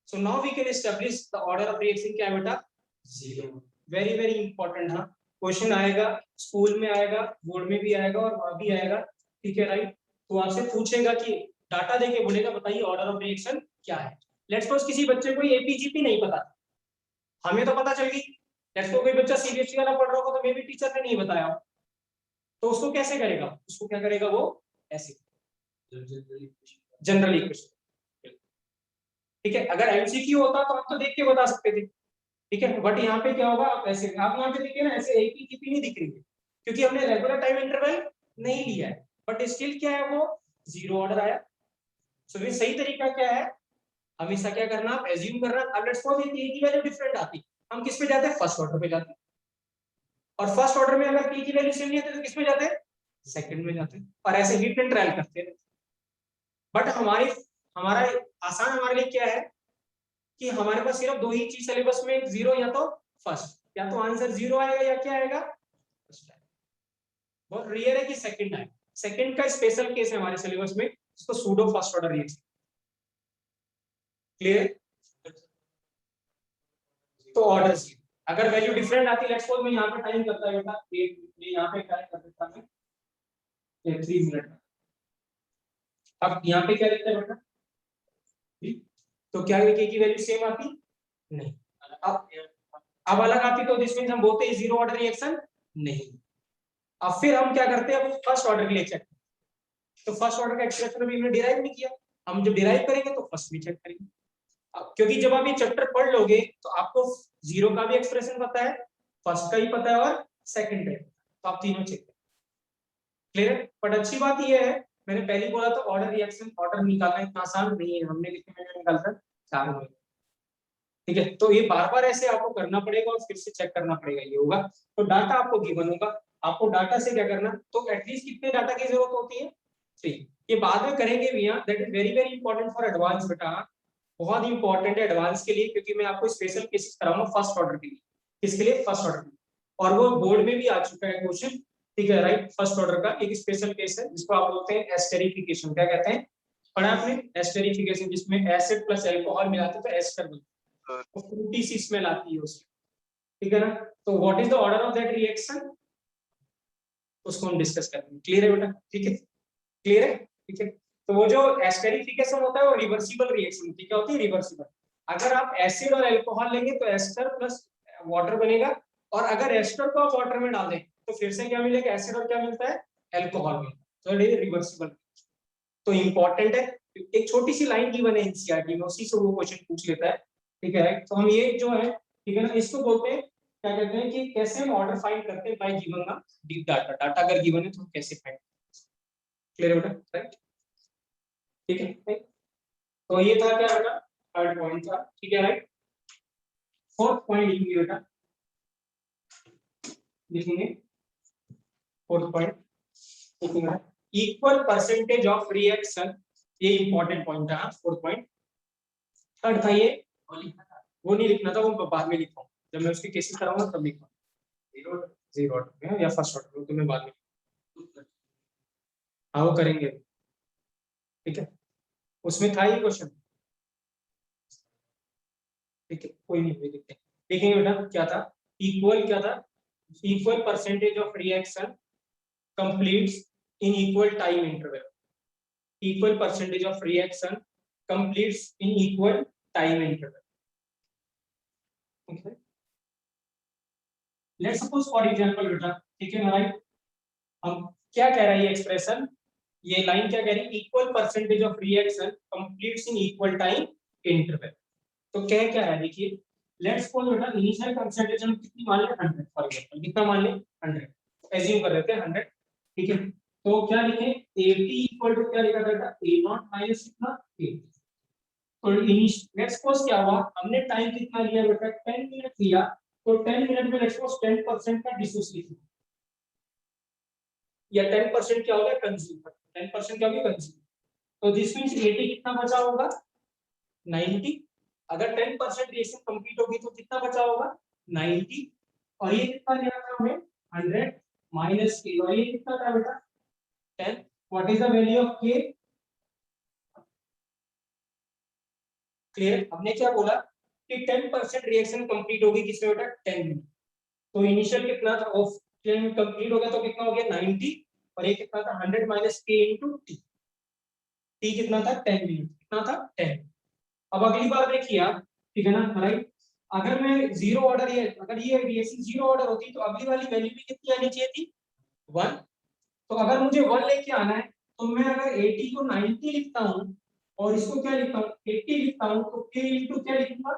So now we can establish the order of reaction क्या है बेटा, जीरो। वेरी वेरी इंपॉर्टेंट, हाँ क्वेश्चन आएगा, स्कूल में आएगा, बोर्ड में भी आएगा और वहां भी आएगा, ठीक है राइट। तो आपसे पूछेगा कि डाटा देके बोलेगा बताइए ऑर्डर ऑफ रिएक्शन क्या है। लेट्स सपोज किसी बच्चे को एपीजीपी नहीं पता, हमें तो पता चल गई, लेट्स सपोज कोई बच्चा सीबीएसई वाला पढ़ रहा होगा तो मे बी टीचर ने नहीं बताया, तो उसको कैसे करेगा, उसको क्या करेगा वो ऐसे जनरल इक्वेशन, ठीक है। अगर एमसीक्यू होता तो आप तो देख के बता सकते थे, ठीक है, बट यहाँ पे क्या होगा, आप ऐसे, आप यहाँ पे देखिए ना ऐसे एक ही जीपी नहीं दिख रही है क्योंकि हमने रेगुलर टाइम इंटरवल नहीं लिया है, बट स्टिल क्या है, वो जीरो ऑर्डर आया। सो ये सही तरीका क्या है, हमेशा क्या करना, आप एज्यूम करना। अब लेट्स सपोज ए की वैल्यू डिफरेंट आती, हम किस पे जाते हैं, फर्स्ट ऑर्डर पे जाते हैं। और फर्स्ट ऑर्डर में अगर k की वैल्यू सेम नहीं आती तो किस में जाते हैं, सेकंड में जाते हैं। और ऐसे हिट एंड ट्रायल करते हैं। बट हमारा आसान हमारे लिए क्या है कि हमारे पास सिर्फ दो ही चीज सिलेबस में, जीरो या तो फर्स्ट, या तो आंसर जीरो आएगा या क्या आएगा, फर्स्ट आएगा। बहुत रेयर है कि सेकंड आए। सेकंड का स्पेशल केस है हमारे सिलेबस में, इसको pseudo first order reaction. Clear? तो ऑर्डर अगर वैल्यू डिफरेंट आती, लेट्स सपोज मैं यहाँ पे टाइम करता है बेटा, ये यहाँ पे टाइम कर देता मैं 3 मिनट। अब यहाँ पे क्या लिखता है बेटा, तो क्या k की वैल्यू सेम आती, नहीं। अब अलग आती तो दिस मींस हम बोलते हैं जीरो ऑर्डर रिएक्शन नहीं। अब फिर हम क्या करते हैं, अब फर्स्ट ऑर्डर के लिए चेक। तो फर्स्ट ऑर्डर का एक्सप्रेशन अभी हमने डिराइव नहीं किया, हम जब डिराइव करेंगे तो फर्स्ट भी चेक करेंगे। क्योंकि जब आप ये चैप्टर पढ़ लोगे तो आपको जीरो का भी एक्सप्रेशन पता है, फर्स्ट का ही पता है और सेकंड का, तो आप तीनों चेक करें। क्लियर है? बट अच्छी बात ये है, मैंने पहले बोला था ऑर्डर रिएक्शन ऑर्डर निकालना इतना आसान नहीं है, हमने लिखे मैंने निकालकर 4 महीने। ठीक है, तो ये बार बार ऐसे आपको करना पड़ेगा और फिर से चेक करना पड़ेगा, ये होगा। तो डाटा आपको गिवन होगा, आपको डाटा से क्या करना, तो एटलीस्ट कितने डाटा की जरूरत होती है, 3। ये बाद में करेंगे भैया, that is very very important for advance बेटा, बहुत इंपॉर्टेंट है एडवांस के लिए, क्योंकि मैं आपको स्पेशल केसेस कराऊंगा फर्स्ट ऑर्डर के लिए। किसके लिए, फर्स्ट ऑर्डर के लिए। और वो बोर्ड में भी आ चुका है क्वेश्चन, ठीक है राइट। फर्स्ट ऑर्डर का एक स्पेशल केस है जिसको आप बोलते हैं एस्टेरिफिकेशन। क्या कहते हैं, पढ़ा आपने, एस्टेरिफिकेशन, जिसमें एसिड प्लस अल्कोहल मिलाते तो एस्टर बनता है, तो फ्रूटी सी स्मेल आती है उसकी, ठीक है ना। तो what is the order of that reaction, उसको हम डिस्कस करेंगे। क्लियर है बेटा, ठीक है, क्लियर है, ठीक है। तो वो जो एस्टेरिफिकेशन होता है वो रिवर्सिबल रिएक्शन होती है। क्या होती है, रिवर्सिबल। अगर आप एसिड और अल्कोहल लेंगे तो एस्टर प्लस वाटर बनेगा, और अगर एस्टर को आप वाटर में डाल दें तो फिर से क्या मिलेगा, एसिड और क्या मिलता है, अल्कोहल मिलता है। तो ये रिवर्सिबल। तो इंपॉर्टेंट है, एक छोटी सी लाइन की बने एनसीईआरटी में, उसी से वो क्वेश्चन पूछ लेता है, ठीक है। तो हम ये जो है, ठीक है ना, इसको बोलते हैं, क्या कहते हैं कि कैसे हम ऑर्डर फाइंड करते हैं bye given the deep data. Data अगर गिवन है तो हम कैसे फाइंड। क्लियर है बेटा, राइट, ठीक है। तो ये था क्या बेटा, थर्ड पॉइंट था, ठीक है राइट। फोर्थ पॉइंट लिखेंगे बेटा, लिखेंगे फोर्थ पॉइंट, लिखेंगे इक्वल परसेंटेज ऑफ रिएक्शन। ये इंपॉर्टेंट पॉइंट था फोर्थ पॉइंट। थर्ड था ये, वो नहीं लिखना था, वो बाद में लिखा, जब मैं उसके केसेस कराऊंगा तब लिखा, जीरो ऑर्डर में या फर्स्ट ऑर्डर में, तो मैं बाद में, हाँ वो करेंगे, ठीक है। उसमें था ये क्वेश्चन, ठीक है, कोई नहीं, भी लिखते हैं। देखेंगे बेटा क्या था, इक्वल क्या था, equal percentage of reaction completes in equal time interval. Equal percentage of reaction completes in equal time interval. Okay. Let's suppose for example बेटा, ठीक है ना राइट। हम क्या कह रहा है ये एक्सप्रेशन, ये लाइन क्या कह रही है, equal percentage of reaction completes in equal time interval. तो क्या है देखिए, लेट्स सपोज बेटा इनिशियल कंसंट्रेशन कितनी मान ले, 100 फॉर एग्जांपल, कितना मान ले, 100, एज्यूम कर लेते हैं 100, ठीक है। तो क्या लिखे, 80 इक्वल टू क्या लिखा बेटा, a0 माइनस कितना 80। तो लेट्स सपोज क्या हुआ, हमने टाइम कितना लिया बेटा, 10 मिनट लिया, तो 10 मिनट में लेट्स सपोज 10% का डिसोसिएशन, या 10% क्या हो गया, कंज्यूम, 10% क्या हो गया, कंज्यूम। तो दिस मींस 80 कितना बचा होगा, 90। अगर 10% रिएक्शन कंप्लीट होगी तो कितना बचा होगा, 90। और ये कितना लेना था हमें, 100 माइनस के, और ये कितना था बेटा, 10। What is the value of के, क्लियर। हमने क्या बोला कि 10% रिएक्शन कंप्लीट होगी किसमें बेटा, 10 मिनट। तो इनिशियल कितना था, ऑफ 10 मिनट कंप्लीट हो गया तो कितना हो गया, 90, और ये कितना था, 100 माइनस के इनटू टी। टी कितना था, 10 मिनट, कितना था, 10। अब अगली बार देखिए आप, ठीक है ना राइट। अगर मैं जीरो ऑर्डर, ये अगर ये रिएक्शन जीरो ऑर्डर होती तो अगली वाली वैल्यू भी कितनी आनी चाहिए थी, 1। तो अगर मुझे 1 लेके आना है तो मैं अगर 80 को 90 लिखता हूं और इसको क्या लिखता हूं, 80 लिखता हूं, तो k इनटू क्या लिखूंगा,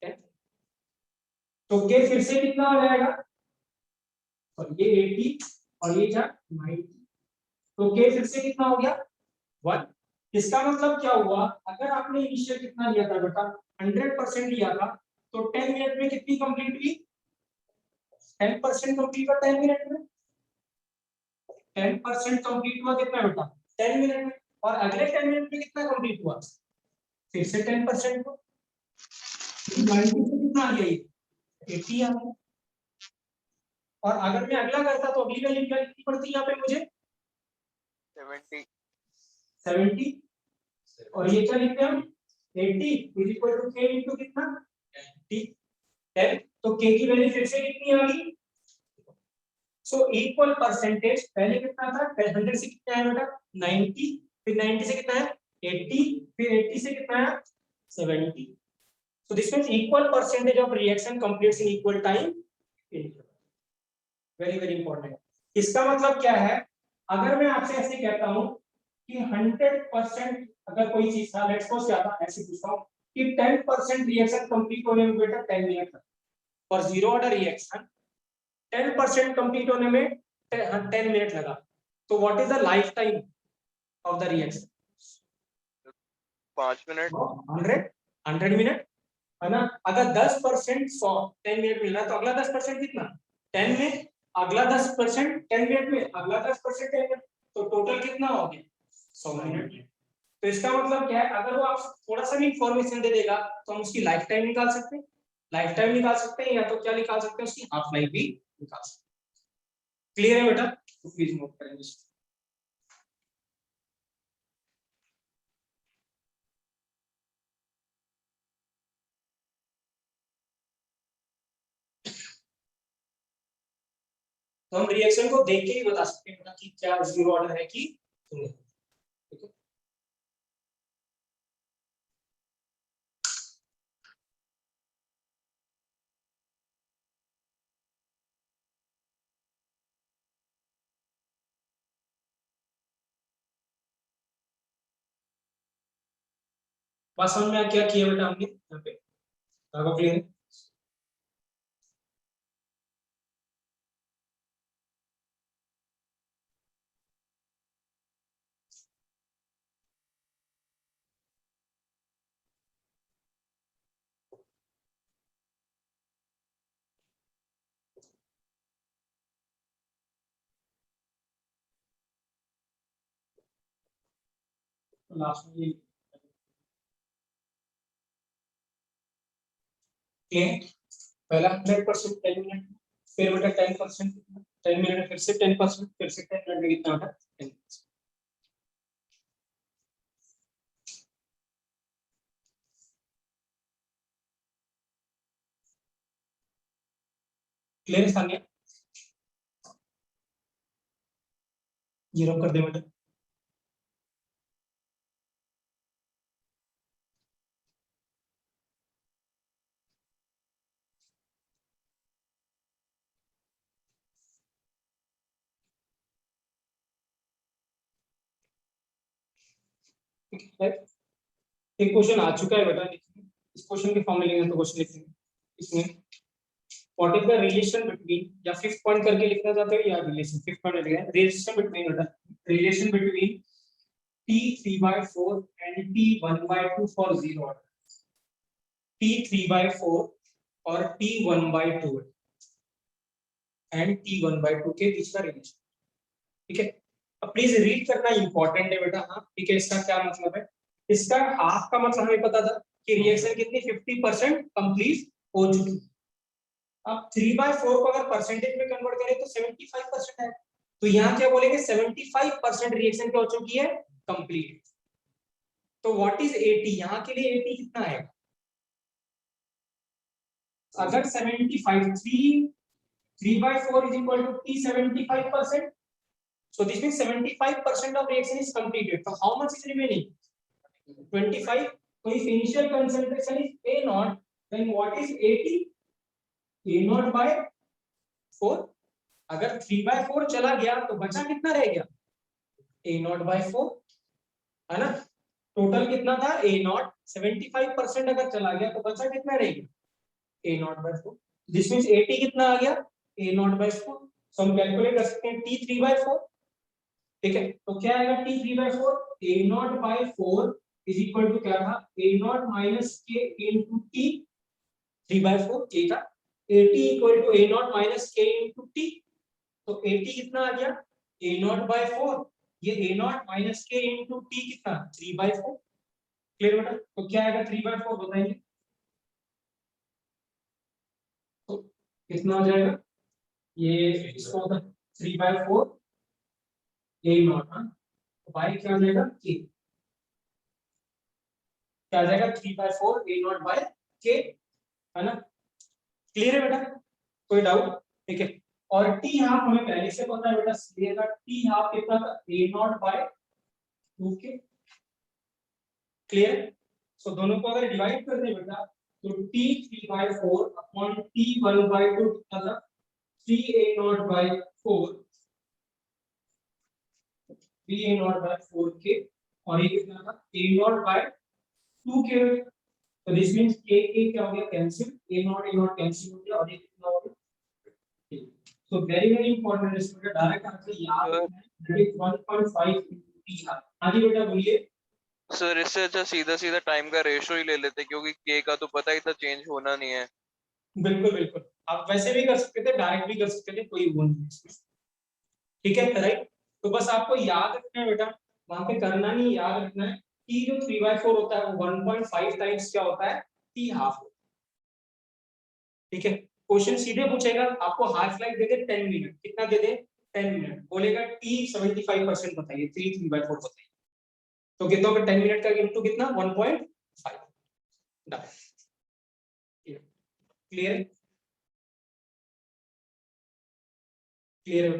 10। तो k फिर से कितना हो जाएगा, और ये 80 और ये क्या 90, तो k फिर से कितना हो गया 1। इसका मतलब क्या हुआ, अगर आपने इनिशियल कितना लिया था बेटा 100% लिया था, तो 10 मिनट में कितनी कंप्लीट हुई, 10% कंप्लीट हुआ 10 मिनट में। 10% कंप्लीट हुआ कितना बेटा 10 मिनट में, और अगले 10 मिनट में कितना कंप्लीट हुआ, फिर से 10% को 90 से कितना आ गया ये 80 आ गया। और अगर मैं अगला करता तो अगली वैल्यू क्या लिखनी पड़ती यहाँ पे मुझे 70, और ये क्या लिखते हैं हम 80 is equal to k into कितना 10। तो k की वैल्यू फिर से कितनी आ गई, सो इक्वल परसेंटेज पहले कितना था 100 से कितना है बेटा 90, फिर 90 से कितना है 80, फिर 80 से कितना है 70। so this means equal percentage of reaction completes in equal time interval, very very important। इसका मतलब क्या है, अगर मैं आपसे ऐसे कहता हूं कि 100% अगर कोई चीज था, लेट्स सपोज क्या था, ऐसे पूछता हूं कि 10% रिएक्शन कंप्लीट होने में बेटा 10 मिनट लगता, और जीरो ऑर्डर रिएक्शन 10% कंप्लीट होने में 10 मिनट लगा, तो what is the life time of the reaction 5 minute 100 minute है ना। अगर 10% 100 10 मिनट मिल रहा है, तो अगला 10% कितना 10 में, अगला 10% 10 मिनट में, अगला 10% 10 मिनट, तो टोटल कितना हो गया 100 मिनट। तो इसका मतलब क्या है, अगर वो आप थोड़ा सा भी इंफॉर्मेशन दे देगा तो हम उसकी लाइफ टाइम निकाल सकते हैं, लाइफ टाइम निकाल सकते हैं, या तो क्या निकाल सकते हैं उसकी हाफ लाइफ भी निकाल सकते हैं। क्लियर है बेटा, तो प्लीज नोट करेंगे। तो हम रिएक्शन को देख के ही बता सकते हैं बेटा कि क्या जीरो ऑर्डर है कि नहीं। ठीक है, बात समझ में क्या किया बेटा हमने यहाँ पे, क्लियर है। लास्ट में ये पहला 100% 10 मिनट, फिर बेटा 10% 10 मिनट, फिर से 10%, फिर से 10 मिनट में कितना बेटा 10%। क्लियर है सानिया, ये रब कर दे बेटा। एक क्वेश्चन आ चुका है बेटा, इस क्वेश्चन के फॉर्म में लेंगे तो क्वेश्चन लिखेंगे इसमें what is the relation between, या फिफ्थ पॉइंट करके लिखना चाहते हो या रिलेशन, फिफ्थ पॉइंट लिखना है रिलेशन बिटवीन बेटा, relation between t3/4 and t1/2 for zero order, t3/4 और t1/2 एंड t1/2 के बीच का रिलेशन। ठीक है, अब प्लीज रीड करना इंपॉर्टेंट है बेटा। हाँ ठीक है, इसका क्या मतलब है, इसका हाफ का मतलब हमें पता था कि रिएक्शन कितनी 50% कंप्लीट हो चुकी। अब 3/4 को अगर परसेंटेज में कन्वर्ट करें तो 75% है, तो यहाँ क्या बोलेंगे 75% रिएक्शन क्या हो चुकी है कंप्लीट। तो व्हाट इज 80, यहाँ के लिए 80 कितना है, अगर 75 3/4 is equal to t 75%, so this means 75% of reaction is completed, so how much is remaining 25। so if initial concentration is a naught, then what is 80, a naught by 4। अगर 3/4 चला गया तो बचा कितना रह गया a naught by 4, है ना। टोटल कितना था a naught, 75% अगर चला गया तो बचा कितना रह गया a naught by 4। This means 80 कितना आ गया a naught by 4। सो हम कैलकुलेट कर सकते हैं t 3/4 ठीक है, तो क्या आएगा t 3/4, a0/4 is equal to क्या था, a0 minus k into t 3/4 k का, at equal to a0 minus k into t, तो at कितना आ गया a0/4, ये a0 minus k into t कितना 3/4। क्लियर बेटा, तो क्या आएगा 3/4 बताएंगे, तो कितना हो जाएगा, ये इसको 3/4 a0, हाँ, तो बाई क्या आ जाएगा k, क्या आ जाएगा 3/4 a0 बाय k, है ना। क्लियर है बेटा, कोई डाउट, ठीक है। और t हाफ हमें पहले से पता है बेटा, सीधेगा t हाफ कितना था a0 बाय 2k। क्लियर, सो दोनों को अगर डिवाइड कर दे बेटा, तो t 3/4 अपॉन t 1/2 कितना था 3a0/4, 3a0/4k, और ये कितना था a0/2k, तो दिस मींस k क्या हो गया कैंसिल, a0 कैंसिल हो गया, और ये कितना हो गया, so very important student, direct answer याद रखना है, दैट इज 1.5 t हाफ। हाँ जी बेटा बोलिए। सर इससे अच्छा सीधा सीधा टाइम का रेशो ही ले लेते, क्योंकि के का तो पता ही था चेंज होना नहीं है। बिल्कुल बिल्कुल, आप वैसे भी कर सकते थे, डायरेक्ट भी कर सकते थे, कोई वो नहीं है इसमें, ठीक है राइट। तो बस आपको याद रखना है बेटा, वहां पे करना नहीं, याद रखना है कि जो 3/4 होता है वो 1.5 टाइम्स क्या होता है t हाफ, ठीक है। क्वेश्चन सीधे पूछेगा, आपको हाफ लाइफ दे दे 10 मिनट, कितना दे दे 10 मिनट, बोलेगा t 75% बताइए, 3/4 बताइए, तो कितना होगा 10 मिनट का इनटू कितना 1.5, डन। क्लियर, क्लियर है,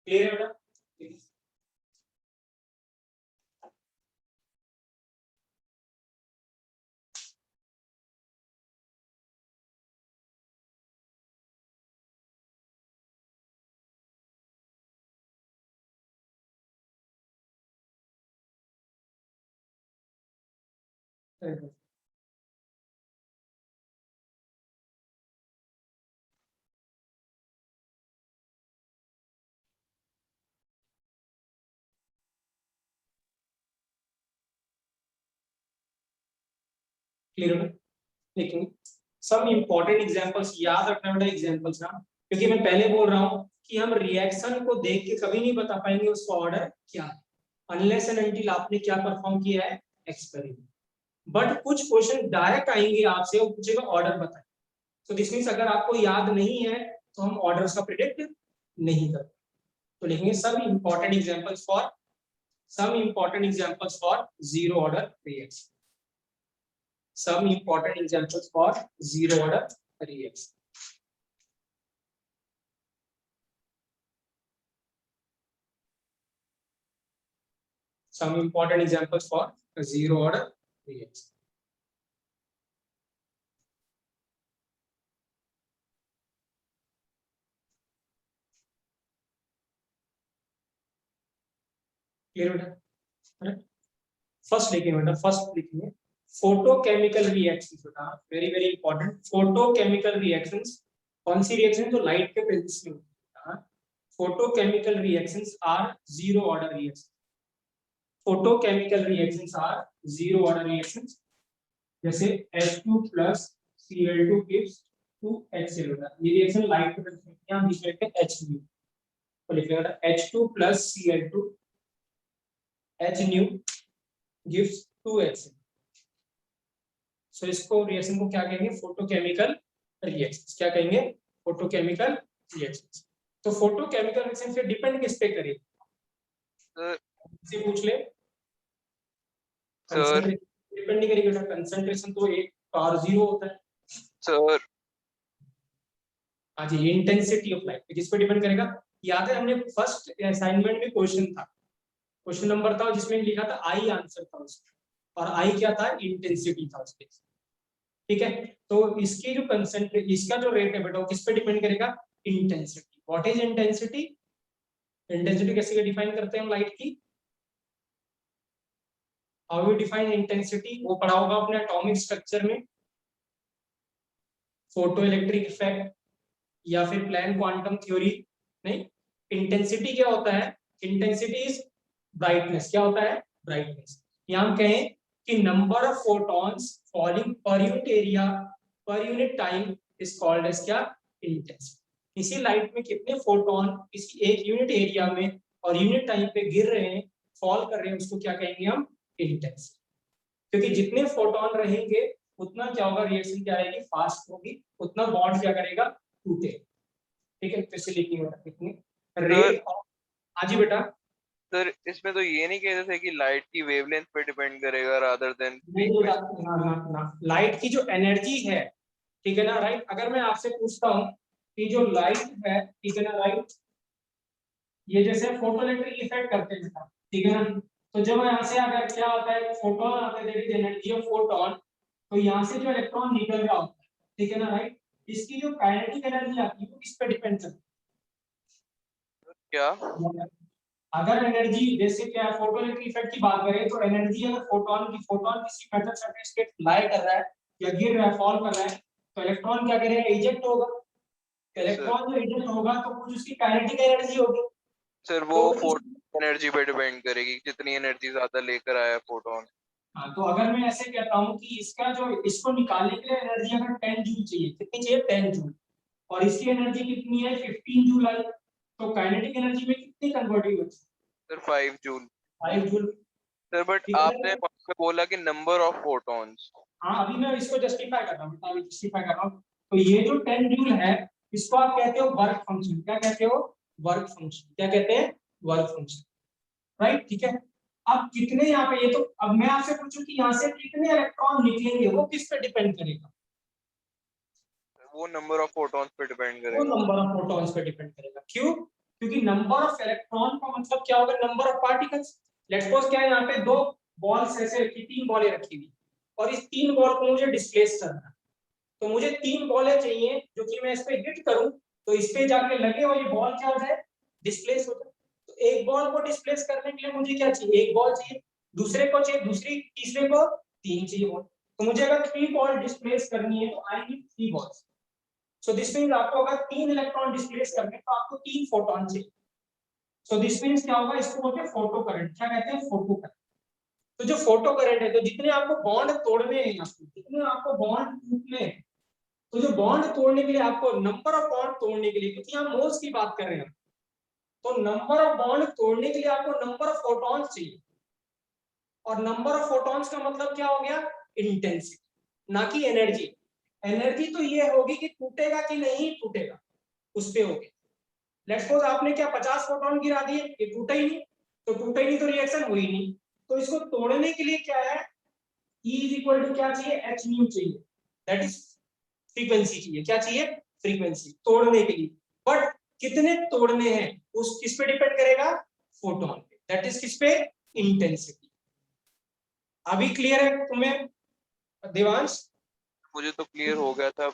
क्लियर है बेटा, क्लियर है। लेकिन सब इंपॉर्टेंट एग्जांपल्स याद रखना बेटा, एग्जांपल्स ना, क्योंकि मैं पहले बोल रहा हूं कि हम रिएक्शन को देख के कभी नहीं बता पाएंगे उसका ऑर्डर क्या है, अनलेस एंड अनटिल आपने क्या परफॉर्म किया है एक्सपेरिमेंट। बट कुछ क्वेश्चन डायरेक्ट आएंगे आपसे, वो पूछेगा ऑर्डर बताएं, तो दिस मींस अगर आपको याद नहीं है तो हम ऑर्डर्स का प्रेडिक्ट नहीं करते, तो लिखेंगे some important examples for zero order reaction, some important examples for zero order reaction, some important examples for zero order reaction. Clear बेटा, फर्स्ट लिखेंगे बेटा, फर्स्ट लिखेंगे फोटोकेमिकल रिएक्शंस बेटा, very very important, photochemical reactions, कौन सी reaction जो light के presence में होती है, photochemical reactions are zero order reaction, photochemical reactions are zero order reactions, जैसे H2 plus Cl2 gives 2HCl होता है, ये रिएक्शन लाइट के प्रेजेंस में, यहां बीच में लिखते हैं H nu, तो लिखेंगे H2 plus Cl2 H nu gives 2HCl, सो इसको रिएक्शन को क्या कहेंगे फोटोकेमिकल रिएक्शंस, क्या कहेंगे फोटोकेमिकल रिएक्शंस। तो फोटोकेमिकल रिएक्शन पे डिपेंड किस पे करेगी, से पूछ ले, सर डिपेंड नहीं करेगी बेटा, कंसंट्रेशन तो एक R जीरो होता है सर, हाँ जी, इंटेंसिटी ऑफ लाइट किस पे डिपेंड करेगा, याद है हमने फर्स्ट असाइनमेंट में क्वेश्चन था, क्वेश्चन नंबर था जिसमें लिखा था आई आंसर था उसमें, और आई क्या था इंटेंसिटी था उसके, ठीक है। तो इसकी जो कंसंट्रेशन, इसका जो रेट है बेटा वो किस पे डिपेंड करेगा, intensity, what is intensity, intensity कैसे डिफाइन करते हैं हम लाइट की? हाउ वी डिफाइन इंटेंसिटी, वो पढ़ा होगा अपने एटॉमिक स्ट्रक्चर में, फोटो इलेक्ट्रिक इफेक्ट या फिर प्लैंक क्वांटम थ्योरी। नहीं, इंटेंसिटी क्या होता है? Intensity is brightness. क्या होता है? ब्राइटनेस। या हम कहें कि number of photons falling per unit area per unit time is called as क्या? इंटेंसिटी। इसी लाइट में कितने फोटोन किसी एक यूनिट एरिया में और यूनिट टाइम पे गिर रहे हैं, फॉल कर रहे हैं, उसको क्या कहेंगे हम? इंटेंसिटी। क्योंकि जितने फोटोन रहेंगे उतना क्या होगा? रिएक्शन क्या रहेगी? फास्ट होगी, उतना बॉन्ड क्या करेगा? टूटे। ठीक है, तो इससे लिखिए बेटा कितनी रेट ऑफ। हाँ जी बेटा। सर इसमें तो ये नहीं कहते थे कि लाइट की वेवलेंथ पे डिपेंड करेगा रादर देन नहीं बेटा, ना ना ना, लाइट की जो एनर्जी है, ठीक है ना, राइट। अगर मैं आपसे पूछता हूँ कि जो लाइट है, ठीक है ना, राइट, ये जैसे फोटोइलेक्ट्रिक इफेक्ट करते हैं बेटा, ठीक है ना, तो जब यहाँ से अगर क्या होता है, फोटोन आता है, that is energy of photon, तो यहाँ से जो इलेक्ट्रॉन निकल रहा होता है, ठीक है ना, राइट, इसकी जो काइनेटिक एनर्जी आती है वो किस पे डिपेंड करती क्या? है? अगर एनर्जी जैसे क्या फोटोइलेक्ट्रिक इफेक्ट की बात करें, तो एनर्जी अगर फोटोन किसी मेटल सरफेस पे फ्लाई कर रहा है या गिर रहा है, फॉल कर रहा है, तो इलेक्ट्रॉन क्या करेगा? इजेक्ट होगा। तो इलेक्ट्रॉन जो इजेक्ट होगा तो कुछ उसकी काइनेटिक एनर्जी होगी। सर वो तो फोटो एनर्जी पे डिपेंड करेगी, जितनी एनर्जी ज्यादा लेकर आया फोटोन। हाँ, तो अगर मैं ऐसे कहता हूँ कि इसका जो इसको निकालने के लिए एनर्जी अगर 10 जूल चाहिए, कितनी चाहिए? 10 जूल, और इसकी एनर्जी कितनी है? 15 जूल आई, तो काइनेटिक एनर्जी में कितनी कन्वर्ट हुई? Sir 5 joule. 5 joule. Sir but ठीक आपने है। वहाँ पे बोला कि नंबर ऑफ फोटॉन्स। हाँ, अभी मैं इसको जस्टिफाई कर रहा हूँ, अभी जस्टिफाई कर रहा हूँ। तो ये जो 10 जूल है, इसको आप कहते हो वर्क फंक्शन। क्या कहते हो? Work function. क्या कहते हैं? Work function, right. ठीक है। अब कितने यहाँ पे, ये तो अब मैं आपसे पूछूं कि यहाँ से कितने इलेक्ट्रॉन निकलेंगे, वो किस पे डिपेंड करेगा? वो नंबर ऑफ फोटॉन्स पे डिपेंड वो करेगा। नंबर ऑफ प्रोटॉन्स पे डिपेंड करेगा। क्यों? क्योंकि नंबर ऑफ इलेक्ट्रॉन का मतलब क्या होगा? Number of particles. Let's suppose क्या है, यहाँ पे दो बॉल्स ऐसे रखी, तीन बॉलें रखी हुई, और इस तीन बॉल को मुझे डिस्प्लेस करना है। तो मुझे तीन बॉलें चाहिए जो कि मैं इस पे हिट करूं तो इस पे जाके लगे और ये बॉल क्या हो जाए? डिस्प्लेस हो जाए। तो एक बॉल को डिस्प्लेस करने के लिए मुझे क्या चाहिए? एक बॉल चाहिए, दूसरे को चाहिए दूसरी, तीसरे को तीन चाहिए बॉल। तो मुझे अगर थ्री बॉल डिस्प्लेस करनी है तो I need three balls. So this means आपको अगर तीन इलेक्ट्रॉन डिस्प्लेस करने तो आपको तीन फोटॉन चाहिए। सो दिस मींस क्या होगा? इसको बोलते हैं फोटो करंट। क्या कहते हैं? Photo current. तो जो फोटो करंट है, तो जितने आपको बॉन्ड तोड़ने हैं, आपको जितने आपको बॉन्ड टूटने हैं, तो जो बॉन्ड तोड़ने के लिए आपको नंबर ऑफ बॉन्ड तोड़ने के लिए, क्योंकि हम मोल्स की बात कर रहे हैं, तो नंबर ऑफ बॉन्ड तोड़ने के लिए आपको नंबर ऑफ फोटॉन्स चाहिए। और नंबर ऑफ फोटॉन्स का मतलब क्या हो गया? इंटेंसिटी, ना कि एनर्जी। एनर्जी तो ये होगी कि टूटेगा कि नहीं टूटेगा, उस पे होगी। लेट्स सपोज आपने क्या 50 फोटॉन गिरा दिए, ये टूटा ही नहीं, तो टूटा ही नहीं तो रिएक्शन हुई नहीं। तो इसको तोड़ने के लिए क्या है? E इज इक्वल टू क्या चाहिए? h न्यू चाहिए, दैट इज फ्रीक्वेंसी चाहिए। क्या चाहिए? फ्रीक्वेंसी तोड़ने के लिए। बट कितने तोड़ने हैं उस किस पे डिपेंड करेगा? फोटोन पे, दैट इज किस पे? इंटेंसिटी। अभी क्लियर है तुम्हें देवांश? मुझे तो क्लियर हो गया था। है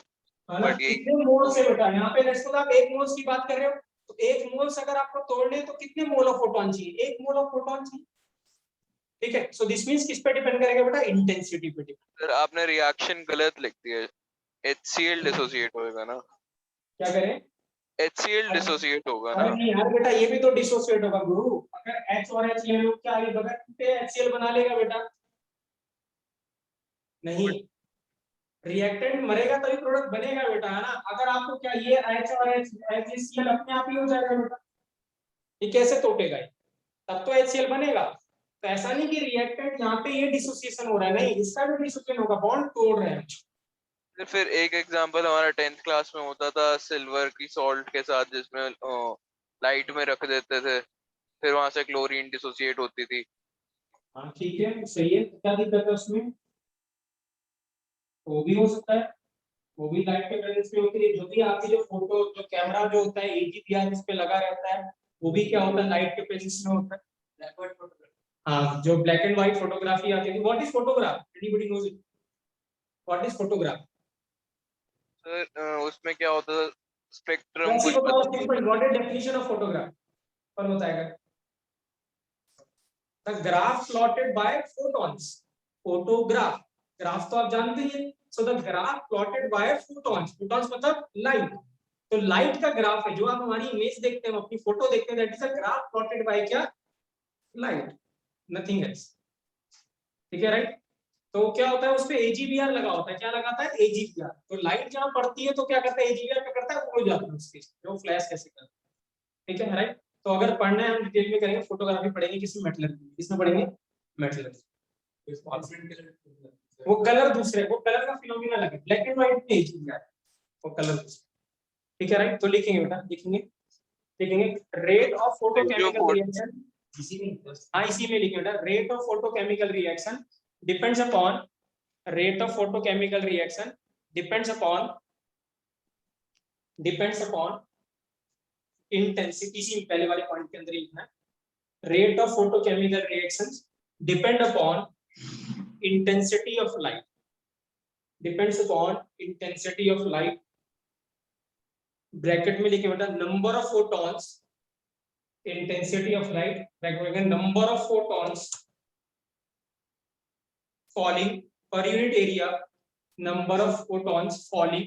ना? बट यही कितने मोल से बेटा, यहाँ पे लेट्स सपोज आप एक मोल्स की बात कर रहे हो, तो एक मोल्स अगर आपको तोड़ने हैं, तो कितने मोल ऑफ फोटॉन चाहिए? एक मोल ऑफ फोटॉन चाहिए। ठीक है। सो दिस मींस किस पे डिपेंड करेगा बेटा? इंटेंसिटी पे डिपेंड। सर आपने रिएक्शन गलत लिख दिया। HCl डिसोसिएट होएगा ना? क्या करें? HCl डिसोसिएट होगा अरे ना? नहीं यार बेटा, ये भी तो डिसोसिएट होगा गुरु। अगर H और H ले लो, क्या ये बगैर टूटे HCl बना लेगा बेटा? नहीं, रिएक्टेंट मरेगा तभी प्रोडक्ट बनेगा बेटा, है ना। अगर आपको क्या ये H और HCl अपने आप ही हो जाएगा बेटा, ये कैसे टूटेगा? ये तब तो HCl बनेगा। तो ऐसा नहीं कि रिएक्टेंट यहाँ पे ये डिसोसिएशन हो रहा है, नहीं, इसका भी डिसोसिएशन होगा, बॉन्ड तोड़ रहे हैं। फिर एक एग्जांपल हमारा 10th क्लास में होता था सिल्वर की सॉल्ट के साथ, जिसमें लाइट में रख देते थे, फिर वहां से क्लोरीन डिसोसिएट होती थी। हाँ ठीक है, सही है, क्या दिक्कत है उसमें? वो भी हो सकता है, वो भी लाइट के प्रेजेंस में होती है। जो भी आपकी जो फोटो जो कैमरा जो होता है AGPR इस पे लगा रहता है, वो भी क्या होता है? लाइट के प्रेजेंस में होता है। ब्लैक व्हाइट फोटोग्राफी, हाँ, जो ब्लैक एंड व्हाइट फोटोग्राफी आती है। What is photograph? Anybody knows it? What is photograph? Sir उसमें क्या होता था, स्पेक्ट्रम वैसे कुछ बताओ simple, what is definition of photograph? कौन बताएगा? The graph plotted by photons, photograph, graph तो आप जानते ही हैं। So the graph plotted by photons, photons मतलब लाइट, तो लाइट का ग्राफ है जो आप हमारी इमेज देखते हैं, अपनी फोटो देखते हैं, that is a graph plotted by क्या? Light, nothing else. ठीक है राइट। तो क्या होता है उसपे AGVR लगा होता है, क्या लगाता है? AGVR। तो लाइट जहां पड़ती है तो क्या करता है? AGVR क्या करता है? उड़ जाता है उसके, जो फ्लैश कैसे करता है। ठीक है राइट। तो अगर पढ़ना है हम डिटेल में करेंगे, फोटोग्राफी पढ़ेंगे किसमें? मेटलर्जी। किसमें पढ़ेंगे? मेटलर्जी। वो कलर दूसरे, वो कलर का फिनोमिना अलग है, ब्लैक एंड व्हाइट में AGVR, वो कलर दूसरे। ठीक है राइट। तो लिखेंगे बेटा, लिखेंगे लिखेंगे रेट ऑफ फोटोकेमिकल रिएक्शन, इसी में लिखेंगे बेटा, rate of photochemical reaction depends upon, rate of photochemical reaction depends upon intensity, इसी पहले वाले पॉइंट के अंदर ही लिखना है। rate of photochemical reactions depend upon intensity of light, depends upon intensity of light, bracket में लिखे बेटा number of photons, intensity of light, bracket में number of photons falling per unit area, number of photons falling,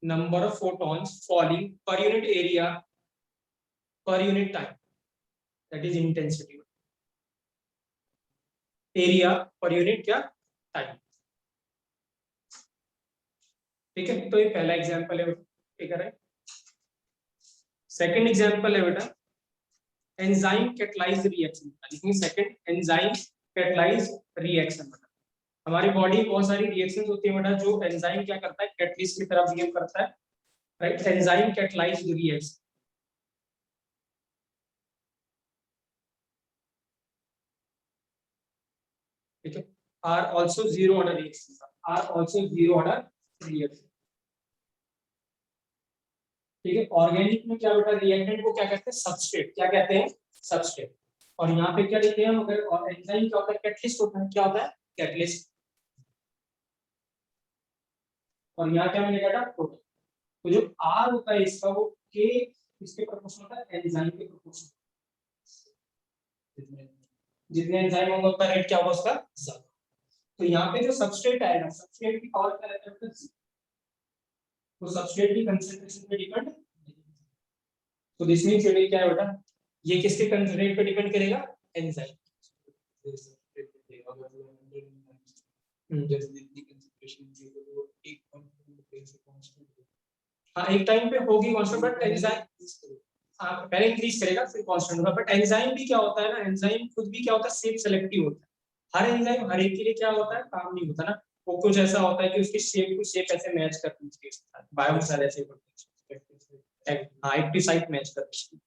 number of photons falling per unit area per unit time, that is intensity, area per unit क्या? Time. ठीक है, तो ये पहला example है, ठीक है राइट। सेकंड एग्जांपल है बेटा एंजाइम कैटलाइज्ड रिएक्शन, लिखेंगे सेकंड एंजाइम कैटलाइज्ड रिएक्शन। हमारी बॉडी में बहुत सारी रिएक्शंस होती है बेटा जो एंजाइम क्या करता है? कैटलिस्ट की तरह बिहेव करता है, राइट। एंजाइम कैटलाइज्ड रिएक्शन, ठीक है, are also zero order reaction, are also zero order reaction. ठीक है, ऑर्गेनिक में क्या बेटा? रिएक्टेंट को क्या कहते हैं? सबस्ट्रेट। क्या कहते हैं? सबस्ट्रेट। और यहाँ पे क्या लिखते हैं हम? अगर एंजाइम क्या होता है? कैटलिस्ट होता है। क्या होता है? कैटलिस्ट। और यहाँ क्या मिलेगा बेटा? प्रोटीन। तो जो आर होता है इसका, वो के इसके प्रोपोर्शनल होता है, एंजाइम के प्रोपोर्शनल। जितने एंजाइम होगा उतना रेट क्या होगा उसका? ज्यादा। तो यहाँ पे जो सबस्ट्रेट आएगा, सबस्ट्रेट की पावर क्या रहता है? तो सबस्ट्रेट की कंसंट्रेशन पे डिपेंड। तो दिस मींस ये क्या है बेटा? ये किसके कंसंट्रेट पे डिपेंड करेगा? एंजाइम। हाँ, एक टाइम पे होगी कांस्टेंट, बट एंजाइम पहले इंक्रीज करेगा फिर कांस्टेंट होगा। बट एंजाइम भी क्या होता है ना, एंजाइम खुद भी क्या होता है? शेप सेलेक्टिव होता है। हर एंजाइम हर एक के लिए क्या होता है? काम नहीं होता ना। वो कुछ ऐसा होता है कि उसकी शेप को शेप ऐसे मैच करती है, बायोमोलेक्यूलर ऐसे करते हैं। हाँ, एक्टिव साइट मैच करती है।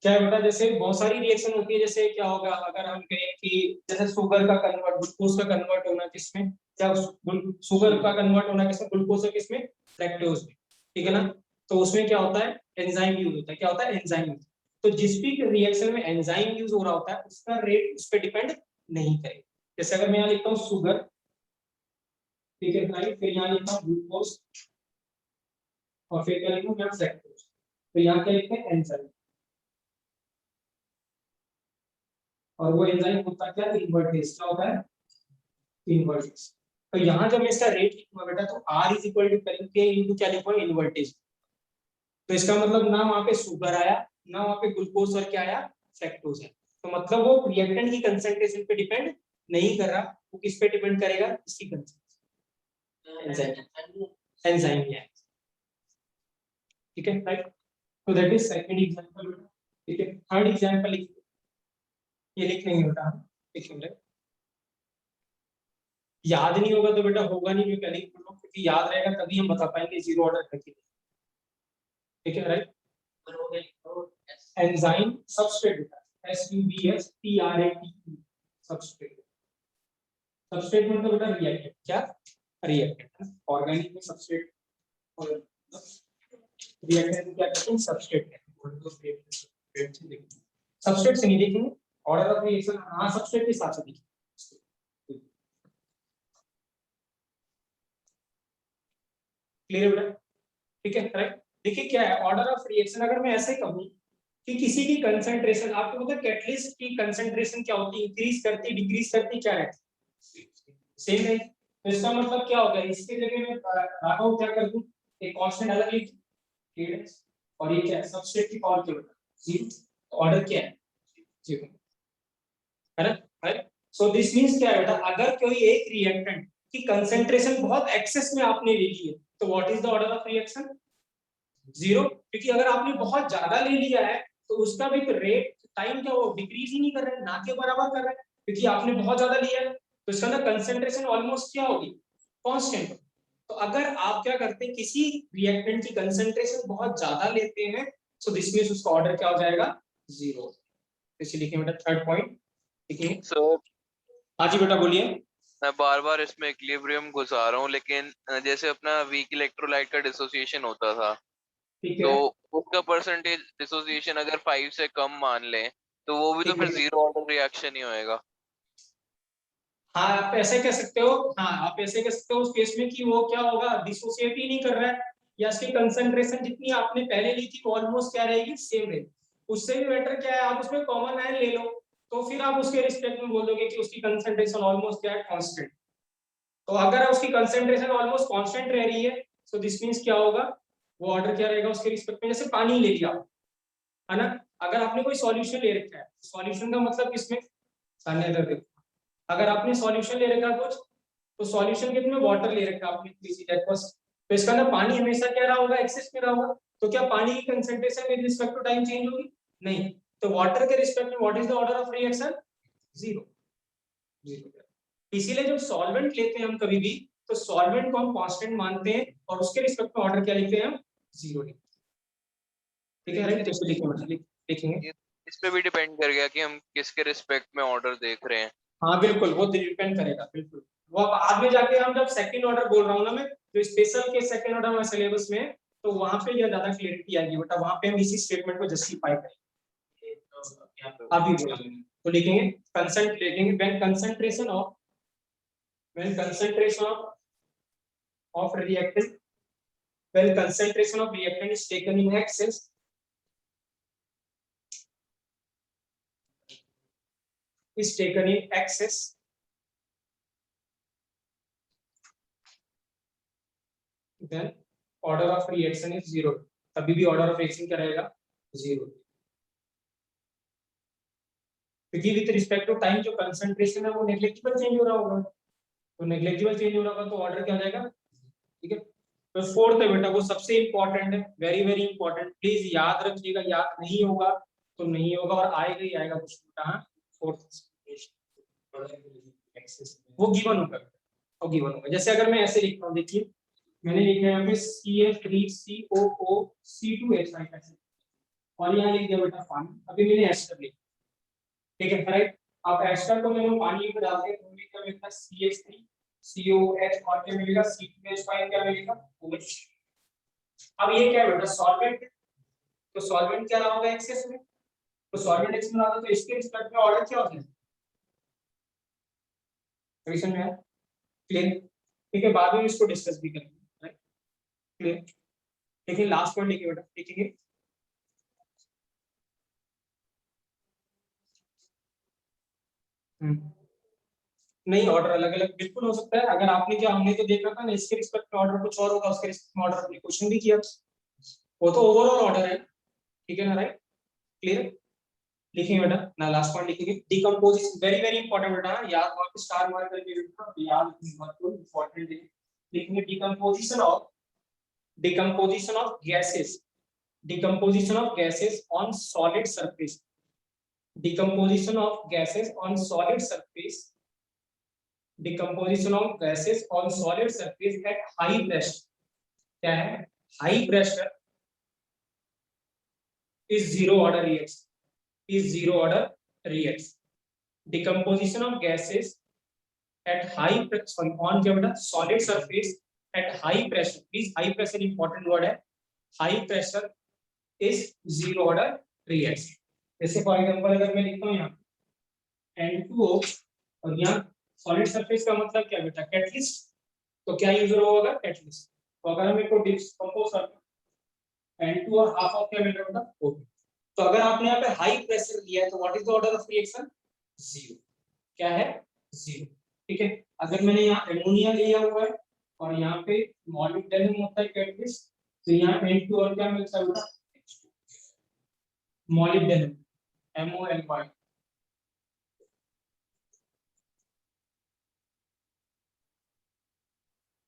क्या है बेटा? जैसे बहुत सारी रिएक्शन होती है, जैसे क्या होगा अगर हम कहें कि जैसे शुगर का कन्वर्ट, ग्लूकोज का कन्वर्ट होना किसमें? क्या शुगर का कन्वर्ट होना किसमें? ग्लूकोज से किसमें? फ्रैक्टोज में। ठीक है ना। तो उसमें क्या होता है? एंजाइम यूज होता है। क्या होता है? एंजाइम। तो जिस भी रिएक्शन में एंजाइम यूज हो रहा होता है उसका रेट उस पर डिपेंड नहीं करेगा। जैसे अगर मैं यहाँ लिखता हूँ शुगर, ठीक है राइट, फिर यहाँ लिखता हूँ ग्लूकोज और फिर क्या लिखूँ? मैं फ्रैक्टोज। तो यहाँ क्या लिखते हैं? एंजाइम। और वो एंजाइम होता क्या? इन्वर्टेज। क्या होता है? इन्वर्टेज। तो यहाँ जब मैं इसका रेट लिखूंगा बेटा तो R इज इक्वल टू के इनटू क्या लिखूंगा? इन्वर्टेज। तो इसका मतलब ना वहां पे शुगर आया, ना वहां पे ग्लूकोज और क्या आया? फ्रैक्टोज है। तो मतलब वो रिएक्टेंट की कंसंट्रेशन पे डिपेंड नहीं कर रहा, वो किस पे डिपेंड करेगा? इसकी कंसंट्रेशन, एंजाइम है। ठीक है राइट। तो दैट इज सेकंड एग्जांपल। ठीक है, थर्ड एग्जांपल ये लिख लेंगे बेटा, लिखेंगे। याद नहीं होगा तो बेटा होगा नहीं, मैं पहले ही बोल रहा हूं, क्योंकि याद रहेगा तभी हम बता पाएंगे जीरो ऑर्डर है कि नहीं। ठीक है राइट। एंजाइम सबस्ट्रेट बेटा, SUBSTRATE, सबस्ट्रेट। सबस्ट्रेट मतलब बेटा रिएक्टेंट। क्या? रिएक्टेंट। ऑर्गेनिक में सबस्ट्रेट और रिएक्टेंट को क्या कहते हैं? सबस्ट्रेट कहते हैं। सबस्ट्रेट से नहीं देखेंगे, ऑर्डर ऑफ रिएक्शन हाँ सबस्ट्रेट के साथ देखेंगे। क्लियर बेटा? ठीक है राइट। देखिए क्या है ऑर्डर ऑफ रिएक्शन, अगर मैं ऐसे कहूं कि किसी की कंसंट्रेशन, आपको पता है कैटलिस्ट की कंसंट्रेशन क्या होती है, इंक्रीज करती डिक्रीज करती, क्या है सेम है। तो इसका मतलब क्या होगा, इसके जगह में राघव क्या कर दूं, एक कांस्टेंट अलग लिख दूं, और ये क्या है, सबस्ट्रेट की पावर क्या होगा 0, तो ऑर्डर क्या है 0, है ना, राइट। सो दिस मींस क्या है बेटा, अगर कोई एक रिएक्टेंट की कंसंट्रेशन बहुत एक्सेस में आपने ले ली है, तो what is the order of reaction 0, क्योंकि अगर आपने बहुत ज्यादा ले लिया है तो उसका भी रेट टाइम क्या, वो डिक्रीज ही नहीं कर रहा है, ना के बराबर कर रहा है, क्योंकि आपने बहुत ज्यादा लिया है, तो इसका ना कंसंट्रेशन ऑलमोस्ट क्या होगी, कांस्टेंट। तो अगर आप क्या करते हैं, किसी रिएक्टेंट की कंसंट्रेशन बहुत ज्यादा लेते हैं, सो दिस मींस उसका ऑर्डर क्या हो जाएगा 0। इसलिए लिखें बेटा थर्ड पॉइंट, लिखेंगे। सर हाँ जी बेटा बोलिए। मैं बार बार इसमें इक्विलिब्रियम घुसा रहा हूँ, लेकिन जैसे अपना वीक इलेक्ट्रोलाइट का डिसोसिएशन होता था, ठीक तो है, उसका परसेंटेज डिसोसिएशन अगर 5 से कम मान लें, तो वो भी तो ठीक फिर है। 0 ऑर्डर रिएक्शन ही होएगा। हाँ आप ऐसे कह सकते हो, हाँ आप ऐसे कह सकते हो उस केस में कि वो क्या होगा, डिसोसिएट ही नहीं कर रहा है, या उसकी कंसंट्रेशन जितनी आपने पहले ली थी वो ऑलमोस्ट क्या रहेगी, सेम रहेगी। उससे भी बेटर क्या है, आप उसमें कॉमन आयन ले लो, तो फिर आप उसके रिस्पेक्ट में बोलोगे कि उसकी कंसंट्रेशन ऑलमोस्ट क्या है, कांस्टेंट। तो अगर उसकी कंसंट्रेशन ऑलमोस्ट कांस्टेंट रह रही है, सो दिस मींस क्या होगा, वो ऑर्डर क्या रहेगा उसके रिस्पेक्ट में, जैसे पानी ले लिया, है ना। अगर आपने कोई सॉल्यूशन ले रखा है, सॉल्यूशन का मतलब इसमें सामने इधर देखो, अगर आपने सॉल्यूशन ले रखा है कुछ, तो सॉल्यूशन के में वाटर ले रखा है आपने किसी एक्वस, तो इसका ना पानी हमेशा क्या रहा होगा, एक्सेस में रहा होगा, तो क्या पानी की concentration with respect to time change होगी, नहीं। तो वाटर के रिस्पेक्ट में what is the order of reaction 0, 0। इसीलिए जब सॉल्वेंट लेते हैं हम कभी भी, तो सॉल्वेंट को हम कांस्टेंट मानते हैं और उसके रिस्पेक्ट में ऑर्डर क्या लिखते हैं हम 0 लिखते हैं, ठीक है राइट। तो इसको लिखेंगे। ये इस पे भी डिपेंड कर गया कि हम किसके रिस्पेक्ट में ऑर्डर देख रहे हैं। हाँ बिल्कुल, वो डिपेंड करेगा, बिल्कुल। वो अब बाद में जाके हम जब सेकंड ऑर्डर बोल रहा हूँ ना मैं, जो स्पेशल के सेकंड ऑर्डर में सिलेबस में, तो वहां पे ये ज्यादा क्लियरिटी आएगी बेटा, वहां पे हम इसी स्टेटमेंट को जस्टिफाई करेंगे। अभी बोला मैंने, तो लिखेंगे कंसेंट, लिखेंगे when concentration of reactant, when concentration of reactant is taken in excess, then order of reaction is 0, तभी भी order of reaction क्या रहेगा 0, क्योंकि विद रिस्पेक्ट टू टाइम जो कंसंट्रेशन है वो नेग्लिजिबल चेंज हो रहा होगा, तो नेग्लिजिबल चेंज हो रहा होगा तो ऑर्डर क्या हो जाएगा, ठीक है। तो फोर्थ है बेटा, वो सबसे इंपॉर्टेंट है, वेरी वेरी इंपॉर्टेंट, प्लीज याद रखिएगा, याद नहीं होगा तो नहीं होगा और आएगा ही आएगा कुछ बेटा। फोर्थ वो गिवन होगा, वो गिवन होगा। जैसे अगर मैं ऐसे लिखता हूँ, देखिए मैंने लिखा है यहाँ पे CH3COO C2H5 और यहाँ लिख दिया बेटा पानी, अभी मैंने एस्टर लिखा, ठीक है राइट। अब एस्टर को मैंने पानी में डाल दिया, तो क्या मिलता CH3COOH और क्या मिलेगा C2H5, क्या मिलेगा OH। अब ये क्या है बेटा, सॉल्वेंट, तो सॉल्वेंट क्या रहा होगा एक्सेस में, तो सॉल्वेंट एक्सेस में रहा तो इसके रिस्पेक्ट में ऑर्डर क्या हो जाएगा, रिवीजन में है क्लियर, ठीक है। बाद में इसको डिस्कस भी करेंगे, राइट क्लियर। देखिए लास्ट पॉइंट लिखिए बेटा, लिखिए नहीं, ऑर्डर अलग अलग बिल्कुल हो सकता है, अगर आपने क्या, हमने तो देखा था ना, इसके रिस्पेक्ट में ऑर्डर कुछ और होगा, उसके रिस्पेक्ट में ऑर्डर अपने क्वेश्चन भी किया, वो तो ओवरऑल ऑर्डर है, ठीक है ना राइट क्लियर। लिखिए बेटा ना, लास्ट पॉइंट लिखिए, डिकम्पोजिशन वेरी वेरी इंपॉर्टेंट बेटा, याद वहां पे स्टार मार्क करके बेटा, याद बहुत इंपॉर्टेंट है। लिखिए decomposition of gases, decomposition of gases on solid surface, decomposition of gases on solid surface, decomposition of gases on solid surface at high pressure, क्या है high pressure is zero order reaction, is zero order reaction, decomposition of gases at high pressure, sorry on क्या बेटा solid surface at high pressure, please high pressure important word है, high pressure is zero order reaction। जैसे for example अगर मैं लिखता हूँ यहाँ N2O और यहाँ सॉलिड सरफेस का मतलब क्या बेटा कैटलिस्ट, तो क्या यूज होगा कैटलिस्ट, तो अगर हम इसको डिकम्पोज करते हैं N2 और हाफ ऑफ क्या मिल रहा होगा O2, तो अगर आपने यहाँ पे हाई प्रेशर दिया है तो what is the order of reaction? Zero. क्या है? जीरो। ठीक है, अगर मैंने यहाँ एमोनिया लिया हुआ है और यहाँ पे मॉलिब्डेनम होता है कैटलिस्ट, तो यहाँ N2 और क्या मिलता है? Molybdenum, MOLY।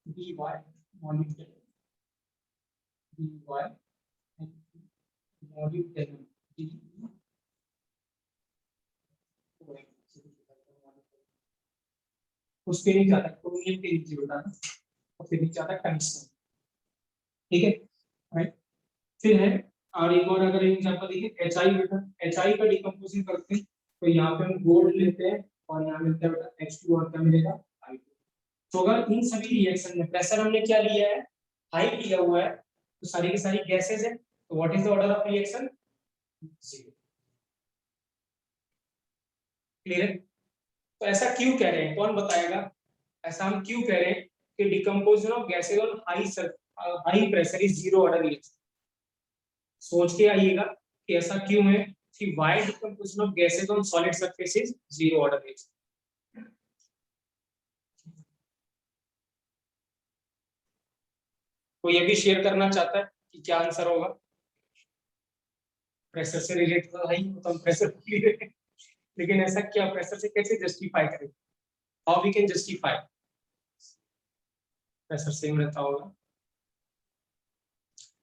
dy molybdenum, dy molybdenum उसके नहीं जाता, क्रोमियम के नीचे होता है और फिर नीचे आता है टंगस्टन। ठीक है, राइट। फिर है और एक और अगर एग्जांपल देखिए HI बेटा, HI का डिकम्पोजिशन करते हैं तो यहाँ पे हम गोल्ड लेते हैं और यहाँ मिलता है बेटा H2 और क्या मिलेगा? I2। तो अगर इन सभी रिएक्शन में प्रेशर हमने क्या लिया है? हाई लिया हुआ है, तो सारी की सारी गैसेस है, तो what is the order of reaction? Zero. Clear है? तो ऐसा क्यों कह रहे हैं, कौन बताएगा? ऐसा हम क्यों कह रहे हैं कि decomposition of gases on high pressure is zero order reaction? सोच के आइएगा कि ऐसा क्यों है कि why decomposition of gases on solid surface is zero order reaction. तो ये भी शेयर करना चाहता है कि क्या आंसर होगा? प्रेशर से रिलेटेड तो है, तो हम प्रेशर क्लियर है, लेकिन ऐसा क्या प्रेशर से कैसे जस्टिफाई करें? How we can justify? Pressure same रहता होगा।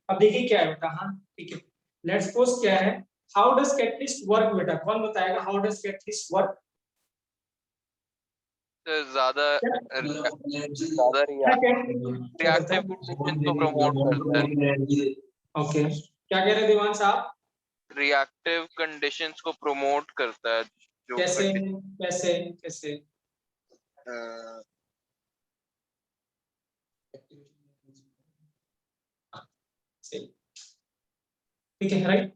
अब देखिए क्या है बेटा, हाँ ठीक है, लेट्स सपोज क्या है, हाउ डज कैटलिस्ट वर्क बेटा, कौन बताएगा हाउ डज कैटलिस्ट वर्क? ज्यादा रिएक्टिव कंडीशन को प्रमोट करता है। ओके, क्या कह रहे हैं दीवान साहब? रिएक्टिव कंडीशंस को प्रमोट करता है। जो कैसे कैसे कैसे? ठीक है, राइट।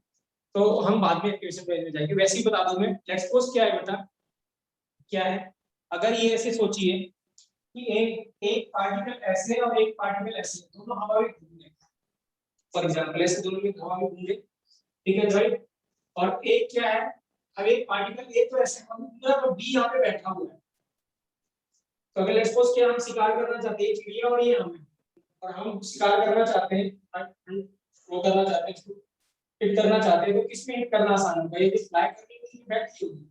तो हम बाद में एक्टिवेशन पेज में जाएंगे, वैसे ही बता दूं मैं। लेट्स सपोज क्या है बेटा, क्या है, अगर ये ऐसे सोचिए कि एक पार्टिकल ऐसे और एक पार्टिकल ऐसे, दोनों हवा में घूम रहे, फॉर एग्जांपल ऐसे दोनों में हवा में घूम रहे, ठीक है राइट। और एक क्या है, अब एक पार्टिकल एक तो ऐसे घूम रहा है और बी यहाँ पे बैठा हुआ है। तो अगर लेट्स सपोज क्या हम शिकार करना चाहते हैं, चिड़िया और ये हमें, और हम शिकार करना चाहते हैं, वो करना चाहते हैं, इसको हिट करना चाहते हैं, तो किसमें हिट करना आसान होगा? ये फ्लाई करने के लिए बैठी होगी,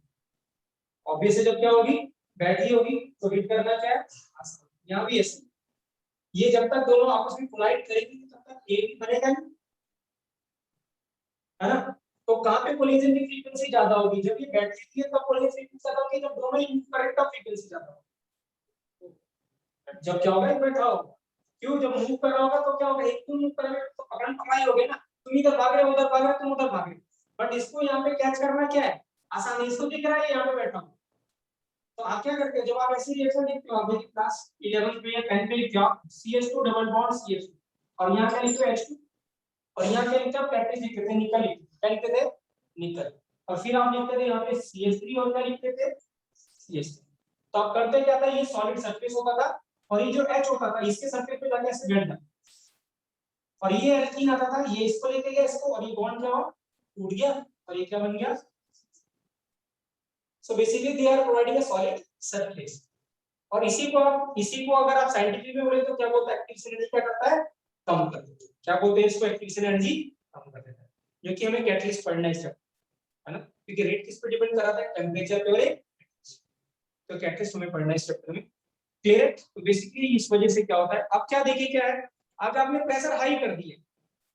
ऑब्वियसली जब क्या होगी, बैठी होगी, तो हिट करना क्या है? आसान। यहाँ भी ऐसे, ये जब तक दोनों आपस में कोलाइड करेंगे तब तक ए भी बनेगा नहीं, है ना? तो कहाँ पे कोलिजन की फ्रीक्वेंसी ज्यादा होगी? जब ये बैठती है तब कोलिजन फ्रीक्वेंसी ज्यादा होगी, जब दोनों ही मूव करें तब फ्रीक्वेंसी ज्यादा होगी। जब क्या होगा, एक बैठा होगा, क्यों? जब मूव कर रहा होगा तो क्या होगा, एक तुम मूव कर रहे हो तो पकड़न पकड़ाई होगी ना, तुम इधर भाग रहे हो उधर भाग रहे हो तुम उधर भाग रहे हो, बट इसको यहाँ पे कैच करना क्या है? आसान। इसको दिख रहा है यहाँ पे बैठा हूँ, तो आप क्या करते हो जब आप ऐसी रिएक्शन देखते हो, आप देखिए क्लास 11 पे या 10 पे लिखते हो CH2 डबल बॉन्ड CH2 और यहाँ क्या लिखते हो H2 और यहाँ क्या लिखते हो कैटलिस्ट लिखते थे निकल, क्या लिखते थे? निकल। और फिर आप लिखते थे यहाँ पे CH3 और क्या लिखते थे? CH3। तो आप करते क्या था, ये सॉलिड सरफेस होता था और ये जो H होता था इसके सरफेस पे जाके ऐसे बैठ जाता और ये एल्कीन आता था, ये इसको लेके गया इसको और ये बॉन्ड क्या हुआ, टूट गया और ये क्या बन गया? So basically they are providing a solid surface। और इसी को अगर आप साइंटिफिक में बोले तो क्या बोलते हैं, एक्टिव एनर्जी क्या करता है? कम कर देता है। क्या बोलते हैं इसको? एक्टिव एनर्जी कम कर देता है, जो कि हमें कैटलिस्ट पढ़ना है ना, क्योंकि रेट किस पे डिपेंड कर रहा था? टेंपरेचर पे। और तो कैटलिस्ट हमें पढ़ना है इस चैप्टर में, क्लियर है? तो बेसिकली इस वजह से क्या होता है, अब क्या देखिए क्या है, अब आपने प्रेशर हाई कर दिया,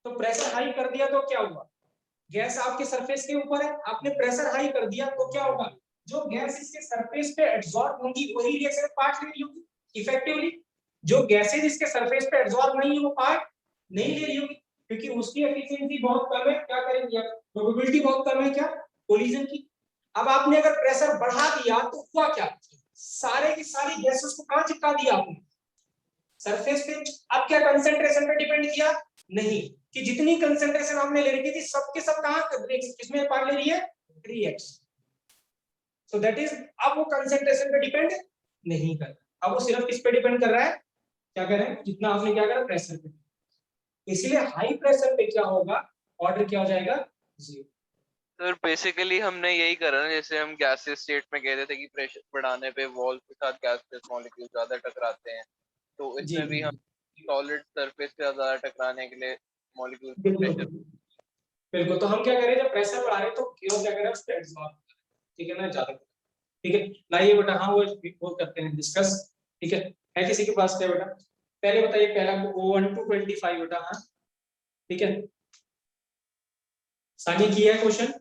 तो प्रेशर हाई कर दिया तो क्या हुआ, गैस आपके सरफेस के ऊपर है, आपने प्रेशर हाई कर दिया तो क्या होगा, जो गैस इसके सरफेस पे एब्जॉर्ब होंगी वही रिएक्शन पार्ट ले रही होगी इफेक्टिवली, जो गैसेस इसके सरफेस पे एब्जॉर्ब नहीं वो पार्ट नहीं ले रही होगी, क्योंकि उसकी एफिशिएंसी बहुत कम है, क्या करेंगे, प्रोबेबिलिटी बहुत कम है क्या, कोलिजन की। अब आपने अगर प्रेशर बढ़ा दिया तो हुआ क्या, सारे की सारी गैसेस को कहां चिपका दिया आपने, सरफेस पे। अब क्या कंसंट्रेशन पे डिपेंड किया? नहीं, कि जितनी कंसंट्रेशन हमने ले रखी थी सबके सब कहां किसमें पार्ट ले रही है? रिएक्शन। सो दैट इज, अब वो कंसंट्रेशन पे डिपेंड नहीं कर रहा, अब वो सिर्फ किस पे डिपेंड कर रहा है, क्या कर रहे हैं, जितना आपने क्या करा, प्रेशर पे। इसलिए हाई प्रेशर पे क्या होगा, ऑर्डर क्या हो जाएगा? जीरो। सर बेसिकली हमने यही करा ना, जैसे हम गैसियस स्टेट में कह रहे थे कि प्रेशर बढ़ाने पे वॉल के साथ गैसियस मॉलिक्यूल ज्यादा टकराते हैं, तो जी इसमें भी हम सॉलिड सरफेस पे ज्यादा टकराने के लिए मॉलिक्यूल पे बिल्कुल प्रेशर। बिल्कुल। तो हम क्या करें, जब प्रेशर बढ़ा रहे हैं तो क्यों क्या करें, उस पर एब्जॉर्ब, ठीक है ना, ज्यादा, ठीक है। लाइए बेटा, हाँ वो करते हैं डिस्कस, ठीक है किसी के पास क्या बेटा? पहले बताइए, पहला O1 to 25 बेटा, हाँ ठीक है। सानी की है क्वेश्चन,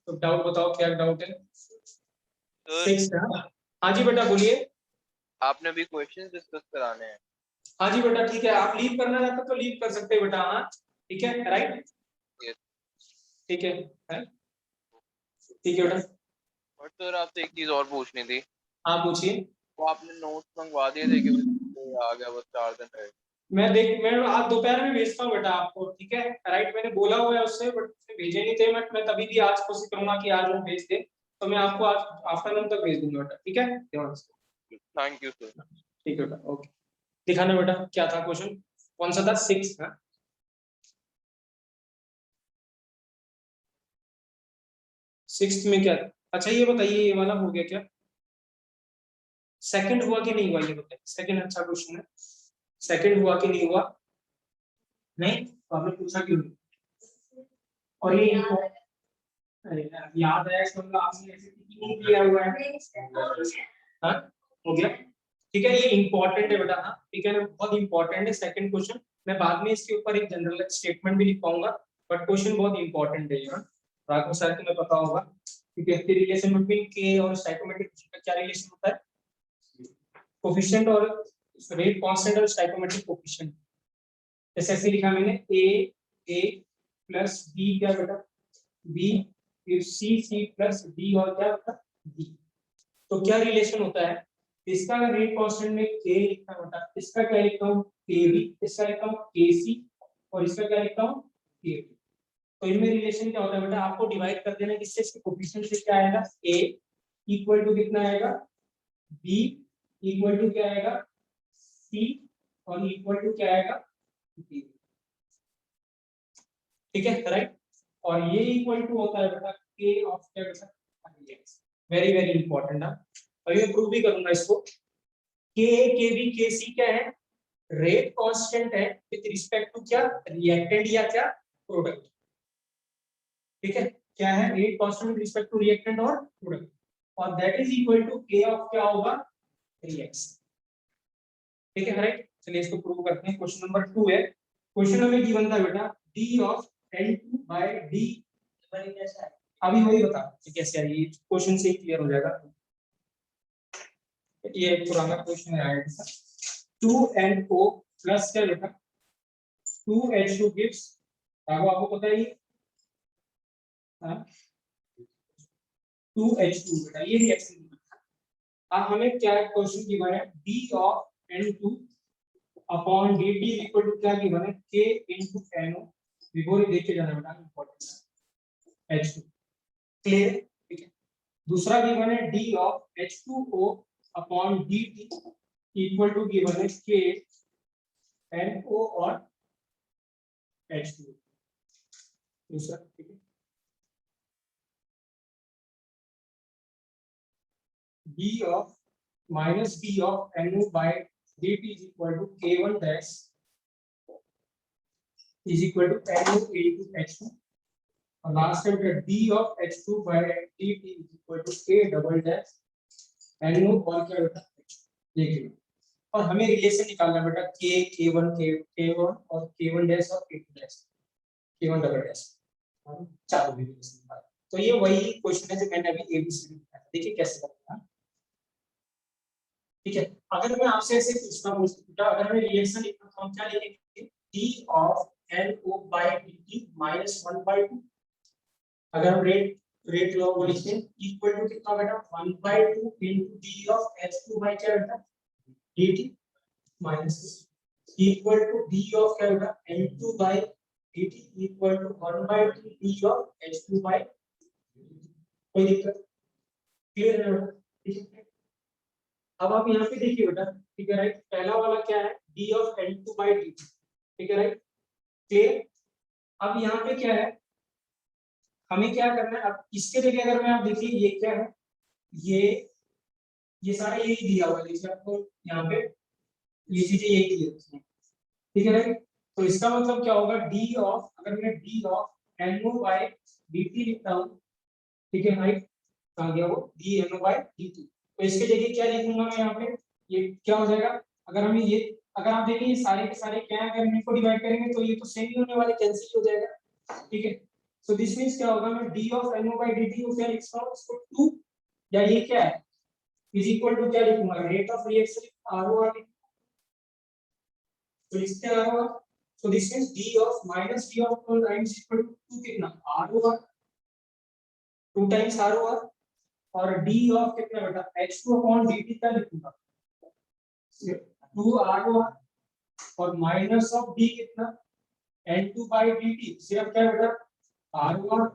तो डाउट बताओ, क्या डाउट है? सर 6, हाँ जी बेटा बोलिए। आपने भी क्वेश्चंस डिस्कस कराने हैं? हाँ जी बेटा, ठीक है, आप लीव करना चाहते तो लीव कर सकते हैं बेटा, हाँ ठीक है, राइट, Yes. ठीक है, ठीक है बेटा। और सर आपसे एक चीज और पूछनी थी, हाँ पूछिए। वो आपने नोट्स मंगवा दिए थे कि मुझे आ गया, बस 4 दिन रहे। मैं आज दोपहर में भेजता हूँ बेटा आपको, ठीक है, राइट, मैंने बोला हुआ है उससे, बट उसने भेजे नहीं थे, मैं तभी भी आज कोशिश करूंगा कि आज वो भेज दे, तो मैं आपको आज आफ्टरनून तक भेज दूंगा बेटा, ठीक है, ध्यान से। Thank you sir. ठीक है बेटा, ओके। दिखाना बेटा क्या था क्वेश्चन, कौन सा था? 6, हाँ 6 में क्या? अच्छा ये बताइए, ये वाला हो गया क्या? सेकंड हुआ कि नहीं हुआ, ये बताइए। सेकंड अच्छा क्वेश्चन है, सेकंड हुआ कि नहीं हुआ? नहीं, तो आपने पूछा क्यों नहीं? और ये अरे यार, याद है इसको, मतलब आपने ऐसे नहीं किया हुआ है, हाँ हो गया, ठीक है, ये इंपॉर्टेंट है बेटा, हाँ ठीक है ना, बहुत इंपॉर्टेंट है सेकंड क्वेश्चन। मैं बाद में इसके ऊपर एक जनरल स्टेटमेंट भी लिख पाऊंगा, बट क्वेश्चन बहुत इंपॉर्टेंट है ये, हाँ। राघव सर को मैं पता होगा, क्योंकि इसके रिलेशन बिटवीन के और स्टोइकोमेट्रिक का क्या रिलेशन होता है? कोफिशिएंट और रेट कांस्टेंट और स्टोइकोमेट्रिक कोफिशिएंट। जैसे ऐसे लिखा मैंने, ए प्लस बी क्या बेटा? बी, फिर सी प्लस डी और क्या बेटा? डी। तो क्या रिलेशन होता है? इसका रेट कांस्टेंट में के लिखता हूं बेटा, इसका क्या लिखता हूं? के बी, इसका लिखता हूं के सी, और इसका क्या लिखता हूं? के बी। तो इनमें रिलेशन क्या होता है बेटा? आपको डिवाइड कर देना, किससे? इसके कोफिशिएंट से। क्या आएगा? ए इक्वल टू कितना आएगा? बी इक्वल टू क्या आएगा? सी, और इक्वल टू क्या आएगा? डी। ठीक है, राइट। और ये इक्वल टू होता है बेटा के ऑफ क्या बेटा? वेरी वेरी इंपॉर्टेंट है, और ये प्रूव भी करूंगा इसको। के बी के सी क्या है? रेट कांस्टेंट है विद रिस्पेक्ट टू क्या? रिएक्टेंट या क्या? प्रोडक्ट। ठीक है, क्या है? Rate constant with respect to reactant और प्रोडक्ट, और that is equal to K of क्या होगा? रिएक्शन। ठीक है, राइट। चलिए इसको प्रूव करते हैं। क्वेश्चन नंबर 2 है। क्वेश्चन हमें गिवन था बेटा d of N2 by d, कैसा है? अभी वही बता कि कैसे है, ये क्वेश्चन से क्लियर हो जाएगा। ये पुराना क्वेश्चन है, आया था 2NO प्लस क्या बेटा? 2H2 गिव्स, आपको पता है ये, हाँ 2H2 बेटा, ये रिएक्शन। अब हमें क्या क्वेश्चन गिवन है? d of N2 upon dt equal to क्या गिवन है? k into NO। बिफोर ही देख के जाना बेटा, इंपॉर्टेंट है। H2 क्लियर, ठीक है। दूसरा गिवन है d of H2O upon dt equal to given है k NO और H2। दूसरा, ठीक है, d of minus d of NO by dt is equal to k1 dash is equal to NO into H2, और last time का d of H2 by dt is equal to k double dash NO और क्या बेटा? देखिए, और हमें relation निकालना बेटा k k1 k1 और k1 डैश और k2 dash, k1 double dash, चारों भी रिलेशन निकाल। तो ये वही क्वेश्चन है जो मैंने अभी एबीसीडी बताया, देखिए कैसे करना है। ठीक है, अगर मैं आपसे ऐसे पूछता हूं बेटा, अगर हमें रिलेशन लिखना तो हम क्या लिखेंगे? d of NO by dt minus 1/2। अगर हम रेट लॉग लिखते हैं, इक्वल टू कितना बेटा? 1/2 into d of H2 by क्या बेटा? dt minus equal to d of क्या बेटा? N2 by dt equal to 1/2 d of H2 by, कोई दिक्कत? क्लियर है बेटा? ठीक है, अब आप यहाँ पे देखिए बेटा, ठीक है, राइट। पहला वाला क्या है? d of N2 by dt, ठीक है, राइट, क्लियर। अब यहाँ पे क्या है? हमें क्या करना है अब इसके जगह अगर मैं आप देखिए ये क्या है, ये सारा यही दिया हुआ है, जैसे आपको यहाँ पे ये चीजें यही दी है उसने, ठीक है राइट। तो इसका मतलब क्या होगा, डी ऑफ, अगर मैं D of NO by dt लिखता हूँ, ठीक है राइट, कहाँ गया वो, डी एनओ बाय dt, तो इसके जगह क्या लिखूंगा मैं यहाँ पे, ये क्या हो जाएगा, अगर हम ये, अगर आप देखिए ये सारे के सारे क्या है, अगर इनको डिवाइड करेंगे तो ये तो सेम ही होने वाले, कैंसिल हो जाएगा, ठीक है। सो दिस मींस क्या होगा, मैं D of NO by dt को क्या लिख सकता हूँ, इसको 2, या ये क्या है इज इक्वल टू क्या लिखूंगा, रेट ऑफ रिएक्शन आरओआर, तो इसके ROR, so this means d of minus d of 2 is equal to 2 कितना ROR, 2 times ROR, और d of कितना बेटा h2 upon dt का लिखूंगा 2 ROR, और माइनस ऑफ d कितना n2 by dt, सिर्फ क्या बेटा ROR,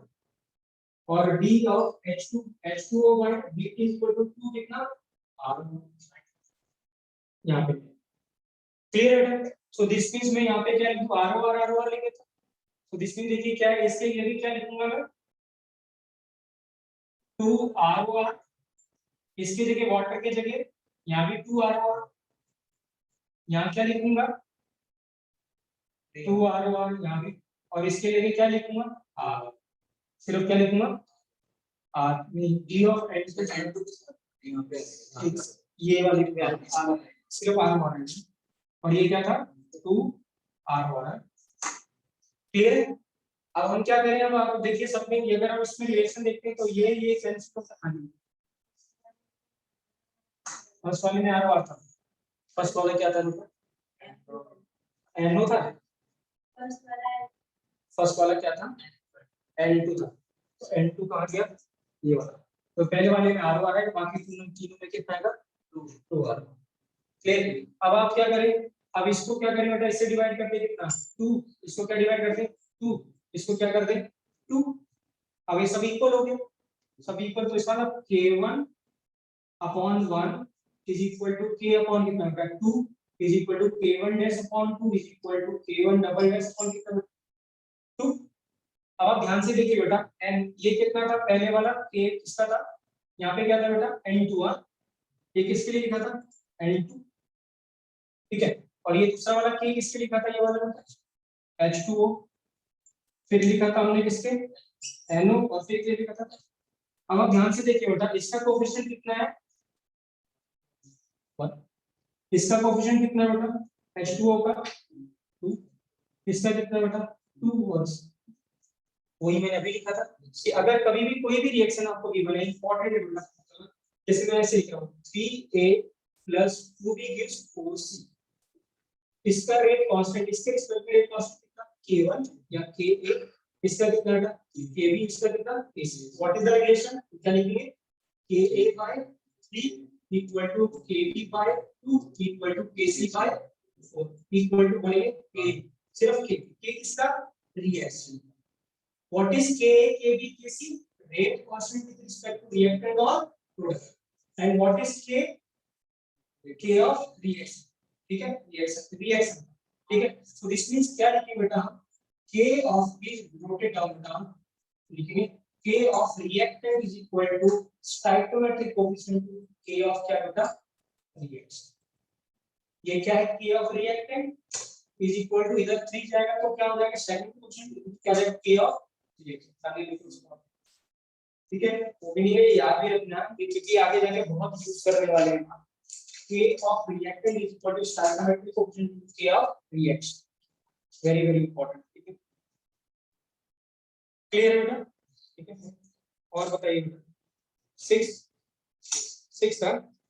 और d of h2o by dt is equal to 2 कितना ROR, यहाँ पे क्लियर है। सो दिस मींस मैं यहाँ पे क्या लिखूं, ROR लिख देता हूं, तो दिस मींस देखिए क्या है, इसके लिए भी क्या लिखूंगा मैं 2 ROR, इसकी जगह वाटर की जगह यहाँ भी 2 ROR, यहाँ क्या लिखूंगा 2 ROR यहाँ भी, और इसके लिए क्या लिखूंगा R, सिर्फ क्या लिखूंगा R, d of x ये वाली सिर्फ R, और ये क्या था 2 ROR, क्लियर है। अब हम क्या करें, अब आप देखिए सब में अगर हम इसमें रिलेशन देखते हैं तो ये कैंसिल होता है, फर्स्ट वाले में ROR था, फर्स्ट वाला क्या था NO था, फर्स्ट वाला क्या था N2 था, तो N2 कहाँ गया ये वाला, तो पहले वाले में ROR है, बाकी तीनों में कितना आएगा 2 ROR, क्लियर। अब आप क्या करें, अब इसको क्या करें बेटा, इससे डिवाइड करते कितना 2, इसको क्या डिवाइड करते 2, इसको क्या कर दे 2, अब ये सब इक्वल हो गए, सब इक्वल, तो इसका मतलब k1 upon 1 is equal to k upon कितना होगा 2 is equal to k1 dash upon 2 is equal to k1 double dash upon कितना 2। अब आप ध्यान से देखिए बेटा, एन ये कितना था पहले वाला k किसका था, यहाँ पे क्या था बेटा n2, ये किसके लिए लिखा था n2, ठीक है, और ये दूसरा वाला k किसके लिखा था, ये वाला H2O, फिर लिखा था हमने किसके NO, और फिर ये लिखा था। अब आप ध्यान से देखिए बेटा, इसका कोएफिशिएंट कितना है 1, इसका कोएफिशिएंट कितना है बेटा H2O का 2, इसका कितना बेटा 2 1, वही मैंने अभी लिखा था कि अगर कभी भी कोई भी रिएक्शन आपको गिवन है, इंपॉर्टेंट है बेटा, जैसे मैं ऐसे लिख रहा हूं 3a + 2b gives 4c, इसका रेट कांस्टेंट, इसके रिस्पेक्ट में रेट कांस्टेंट कितना k1 या ka, इसका कितना बेटा kb, इसका कितना kc, what is the relation, क्या लिखेंगे ka by 3 equal to kb by 2 equal to kc by 4 equal to बोलेंगे k, सिर्फ k किसका रिएक्शन, what is ka kb kc, rate constant with respect to reactant और product, and what is k of reaction, ठीक है reaction, ठीक है। So this means क्या लिखेंगे बेटा हम k of b noted down लिखेंगे k of reactant is equal to stoichiometric coefficient k of क्या बेटा रिएक्शन, ये क्या है k of reactant is equal to इधर 3 जाएगा तो क्या हो जाएगा सेकंड कोएफिशिएंट क्या जाएगा k ऑफ रिएक्शन, आगे लिखो इसको, ठीक है, वो भी नहीं है याद भी रखना क्योंकि आगे जाके बहुत यूज करने वाले हैं, k of reactant is equal to stoichiometric coefficient k of reaction, very important, ठीक है, क्लियर है बेटा, ठीक है। और बताइए बेटा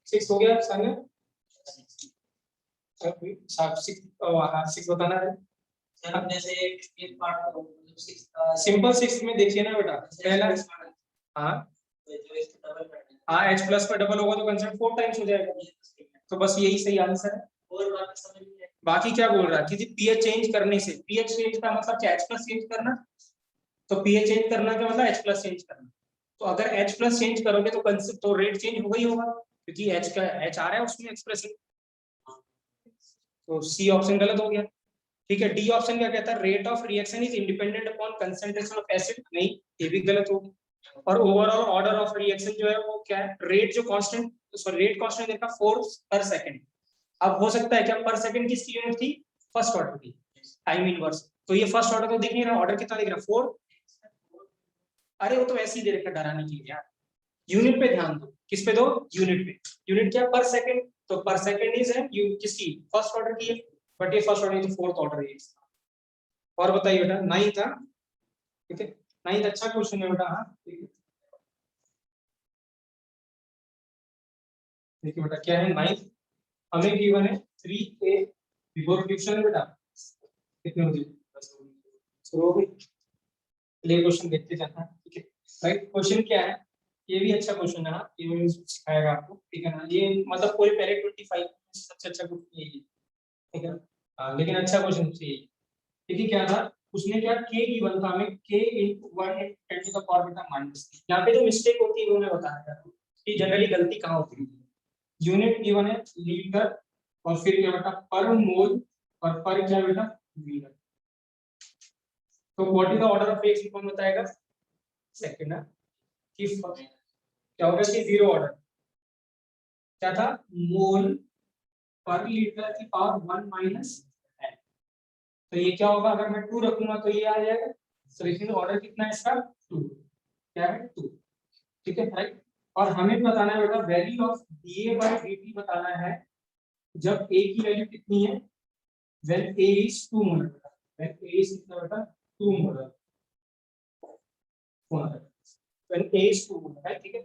6 हो गया सामने, 6 बताना है सर, अपने से एक पार्ट सिंपल 6 में देखिए ना बेटा, पहला हाँ h प्लस पर डबल होगा तो कंसेप्ट 4 टाइम्स हो जाएगा, तो बस यही सही आंसर है, और बाकी क्या बोल रहा है कि pH चेंज करने से, pH चेंज का मतलब क्या h प्लस चेंज करना, तो pH चेंज करना का मतलब h प्लस चेंज करना, तो अगर h प्लस चेंज करोगे तो कंसेप्ट तो रेट चेंज होगा ही होगा, क्योंकि h का h आ रहा है उसमें एक्सप्रेशन, तो सी ऑप्शन गलत हो गया, ठीक है, डी ऑप्शन क्या कहता है, rate of reaction is independent upon concentration of acid, नहीं ये भी गलत होगी। और ओवरऑल ऑर्डर ऑफ रिएक्शन जो है वो क्या है, रेट जो कांस्टेंट, सॉरी रेट कांस्टेंट देखा 4 पर सेकंड। अब हो सकता है क्या पर सेकंड किसकी यूनिट थी, फर्स्ट ऑर्डर की, टाइम इनवर्स। तो ये फर्स्ट ऑर्डर तो दिख नहीं रहा, ऑर्डर कितना दिख रहा 4। अरे वो तो ऐसे ही दे रखा डराने के लिए यार, यूनिट पे ध्यान दो, किस पे दो, यूनिट पे। यूनिट क्या पर सेकंड, तो पर सेकंड इज है किसकी, फर्स्ट ऑर्डर की है, बट ये फर्स्ट ऑर्डर तो फोर्थ ऑर्डर है। और बताइए बेटा, 9 था, ठीक है 9 अच्छा क्वेश्चन है बेटा। हाँ ठीक है, देखिए बेटा क्या है 9 हमें गिवन है 3a बिफोर फ्रिक्शन बेटा कितने बजे शुरू हो गई, चलिए क्वेश्चन देखते जाते हैं। ठीक है राइट, क्वेश्चन क्या है, ये भी अच्छा क्वेश्चन है, हाँ ये भी सिखाएगा आपको, ठीक है ना। ये मतलब कोई पहले 25 सबसे अच्छा क्वेश्चन यही है, ठीक है। लेकिन अच्छा क्वेश्चन चाहिए। देखिए क्या था, उसने क्या k गिवन था हमें k into 1 10 to the power beta minus। यहाँ पे जो मिस्टेक होती है उन्होंने बताया था कि जनरली गलती कहाँ होती है। यूनिट गिवन है लीटर और फिर क्या बेटा पर मोल और पर क्या बेटा मीटर। तो what is the order of reaction कौन बताएगा, सेकंड है कि क्या होगा कि जीरो ऑर्डर क्या था, मोल पर लीटर की पावर 1 माइनस। तो ये क्या होगा, अगर मैं 2 रखूंगा तो ये आ जाएगा। सो इसमें ऑर्डर कितना है इसका 2, क्या है 2, ठीक है राइट। और हमें बताना है बेटा value of dA by dt बताना है जब a की वैल्यू कितनी है, when a is 2 molar, when a is कितना बेटा 2 molar, when a is 2 molar है, ठीक है।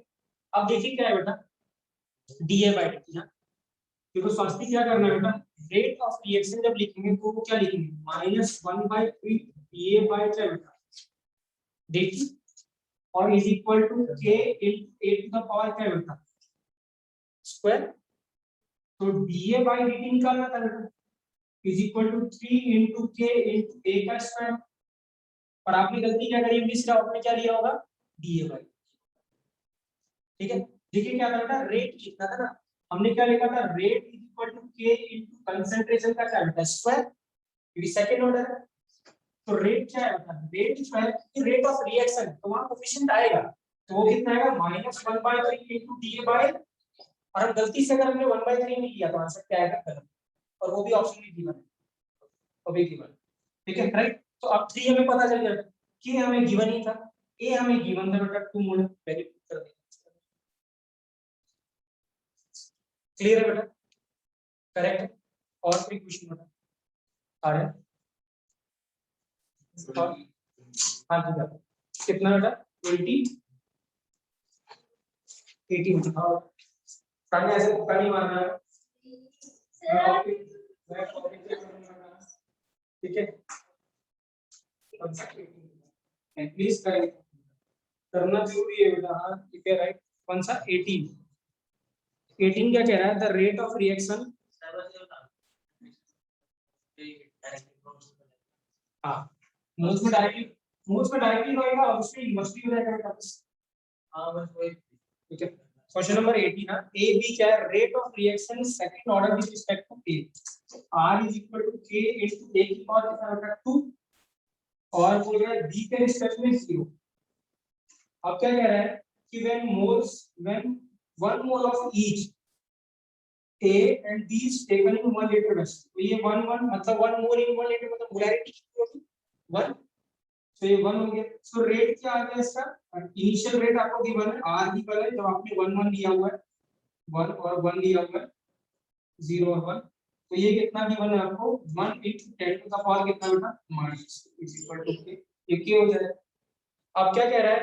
अब देखिए क्या है बेटा dA by dt, हाँ देखो स्वास्थ्य क्या करना है बेटा, रेट ऑफ रिएक्शन जब लिखेंगे तो वो क्या लिखेंगे -1/3 dA by dt और is equal to k into a to the power क्या बेटा स्क्वायर। तो dA by dt निकालना था बेटा, is equal to 3 into k into a का स्क्वायर। और आपने गलती क्या करी, मिस आउट में क्या लिया होगा dA by, ठीक है। देखिए क्या था बेटा, रेट लिखना था ना, हमने क्या लिखा था, rate is equal to k into concentration का क्या बेटा स्क्वायर, क्योंकि सेकंड ऑर्डर है। तो रेट क्या है बेटा, रेट जो है कि रेट ऑफ रिएक्शन, तो वहां कोफिशिएंट आएगा, तो वो कितना आएगा -1/3 into dA by, और हम गलती से अगर हमने 1/3 नहीं किया तो आंसर क्या आएगा गलत, और वो भी ऑप्शन में गिवन है, वो भी गिवन, ठीक है राइट। तो अब 3 हमें पता चल गया कि हमें गिवन ही था, ए हमें गिवन था बेटा 2 मोलर, वेरी कर देंगे, क्लियर है बेटा, करेक्ट है। और कोई क्वेश्चन बेटा आ रहा है, हाँ ठीक है कितना बेटा 20 18 दिखाओ, करने ऐसे तुक्का नहीं मारना है, ठीक है प्लीज करें, करना जरूरी है बेटा। हाँ ठीक है राइट, कौन सा 18 क्या कह रहा है, द रेट ऑफ रिएक्शन, हाँ नोट्स में डायरेक्टली होएगा और उसमें यूनिवर्सिटी हो जाएगा बेटा बस, हाँ बस वही, ठीक है। क्वेश्चन नंबर 18 ना, ए बी क्या है, rate of reaction second order with respect to A, r is equal to k into a की पावर कितना होगा 2, और बोल रहा है b के रिस्पेक्ट में 0। अब क्या कह रहा है कि when 1 mole of each a and b is taken in 1 liter vessel, तो ये 1 मतलब 1 mole in 1 liter मतलब मोलैरिटी कितनी होगी 1, तो ये 1 हो गया। सो रेट क्या आ गया इसका, इनिशियल रेट आपको गिवन है r गिवन है, जब आपने 1 लिया हुआ है 1 और 1 लिया हुआ है 0 और 1, तो ये कितना गिवन है आपको 1 into 10 to the power कितना बेटा minus is equal to k, ये क्या हो जाए। अब क्या कह रहा है,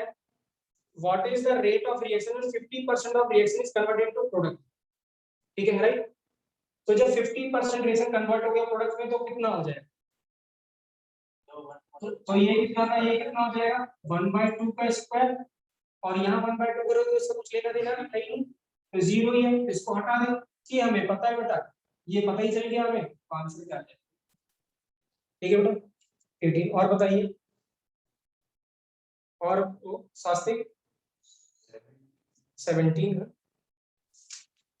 what is the rate of reaction when 50% of reaction is converted to product, ठीक है राइट। तो जब 50% रिएक्शन कन्वर्ट हो गया प्रोडक्ट में तो कितना हो जाएगा, तो ये कितना था, ये कितना हो जाएगा 1/2 का स्क्वायर, और यहाँ 1/2 करोगे तो इसका कुछ लेना देना नहीं, तो 0 ही है, इसको हटा दो, कि हमें पता है बेटा, ये पता ही चल गया हमें, आंसर क्या है, ठीक है बेटा 18। और बताइए, और शास्त्री 17 है,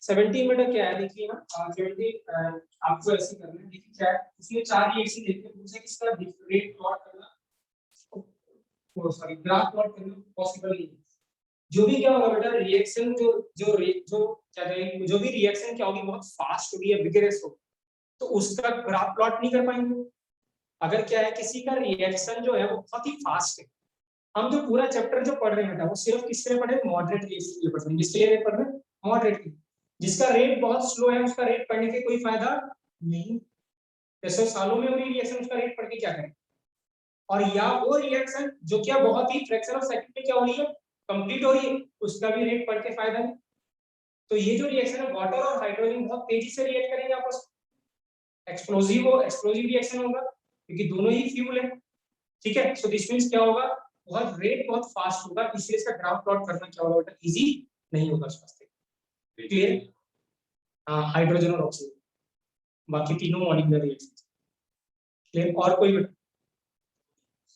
17 मीटर क्या है देखिए ना, 70 आपको ऐसे करना है। देखिए क्या है, उसमें 4 रिएक्शन देखते हैं, मुझे किसका रेट प्लॉट करना, ओ सॉरी ग्राफ प्लॉट करना पॉसिबल नहीं है। जो भी क्या होगा बेटा, रिएक्शन जो क्या कहेंगे, जो भी रिएक्शन क्या होगी, बहुत फास्ट होगी या विगरस होगी, तो उसका ग्राफ प्लॉट नहीं कर पाएंगे। अगर क्या है, किसी का रिएक्शन जो है वो बहुत ही फास्ट है, हम जो पूरा चैप्टर जो पढ़ रहे हैं बेटा, वो सिर्फ किसके लिए पढ़ रहे हैं, मॉडरेट रिएक्शन के लिए पढ़ रहे हैं। किसके लिए पढ़ रहे हैं, मॉडरेट के। जिसका रेट बहुत स्लो है, उसका रेट पढ़ने के कोई फायदा नहीं। जैसे सालों में हो रही रिएक्शन, उसका रेट पढ़ के क्या करें। और या वो रिएक्शन जो क्या बहुत ही फ्रैक्शन ऑफ सेकंड में क्या हो रही है, कंप्लीट हो रही है, उसका भी रेट पढ़ के फायदा नहीं। तो ये जो रिएक्शन है, वाटर और हाइड्रोजन बहुत तेजी से रिएक्ट करेंगे आपस में, एक्सप्लोसिव रिएक्शन होगा, क्योंकि दोनों ही फ्यूल है। ठीक है, सो दिस मींस क्या होगा, बहुत रेट बहुत फास्ट होगा, इसलिए इसका ग्राफ प्लॉट करना क्या होगा बेटा, इजी नहीं होगा इस वास्ते। क्लियर, हाइड्रोजन और ऑक्सीजन, बाकी तीनों मॉलिक्यूलर रिएक्शन। क्लियर, और कोई बेटा,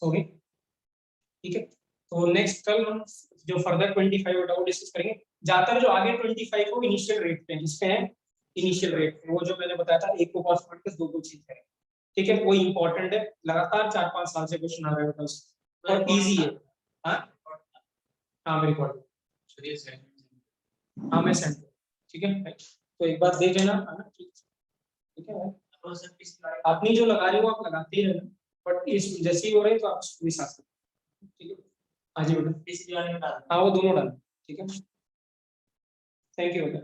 हो गई। ठीक है, तो नेक्स्ट कल हम जो फर्दर 25 बेटा वो डिस्कस करेंगे। ज्यादातर जो आगे 25 को इनिशियल रेट पे, जिसपे है इनिशियल रेट, वो जो मैंने बताया था, एक को कॉस्ट पॉइंट के 2 को चेंज करेंगे। ठीक है, वो इंपॉर्टेंट है, लगातार 4-5 साल से क्वेश्चन आ रहा है बेटा उससे, और इजी है। हाँ मेरी कॉल, हाँ मैं सेंड, ठीक है, तो एक बार देख लेना, है ना, ठीक है। अपनी जो लगा रही हो आप लगाते ही रहना, बट इस जैसे ही हो रहे हैं तो आप उसको भी साथ, ठीक है। हाँ जी बेटा, हाँ वो दोनों डाल, ठीक है। थैंक यू बेटा।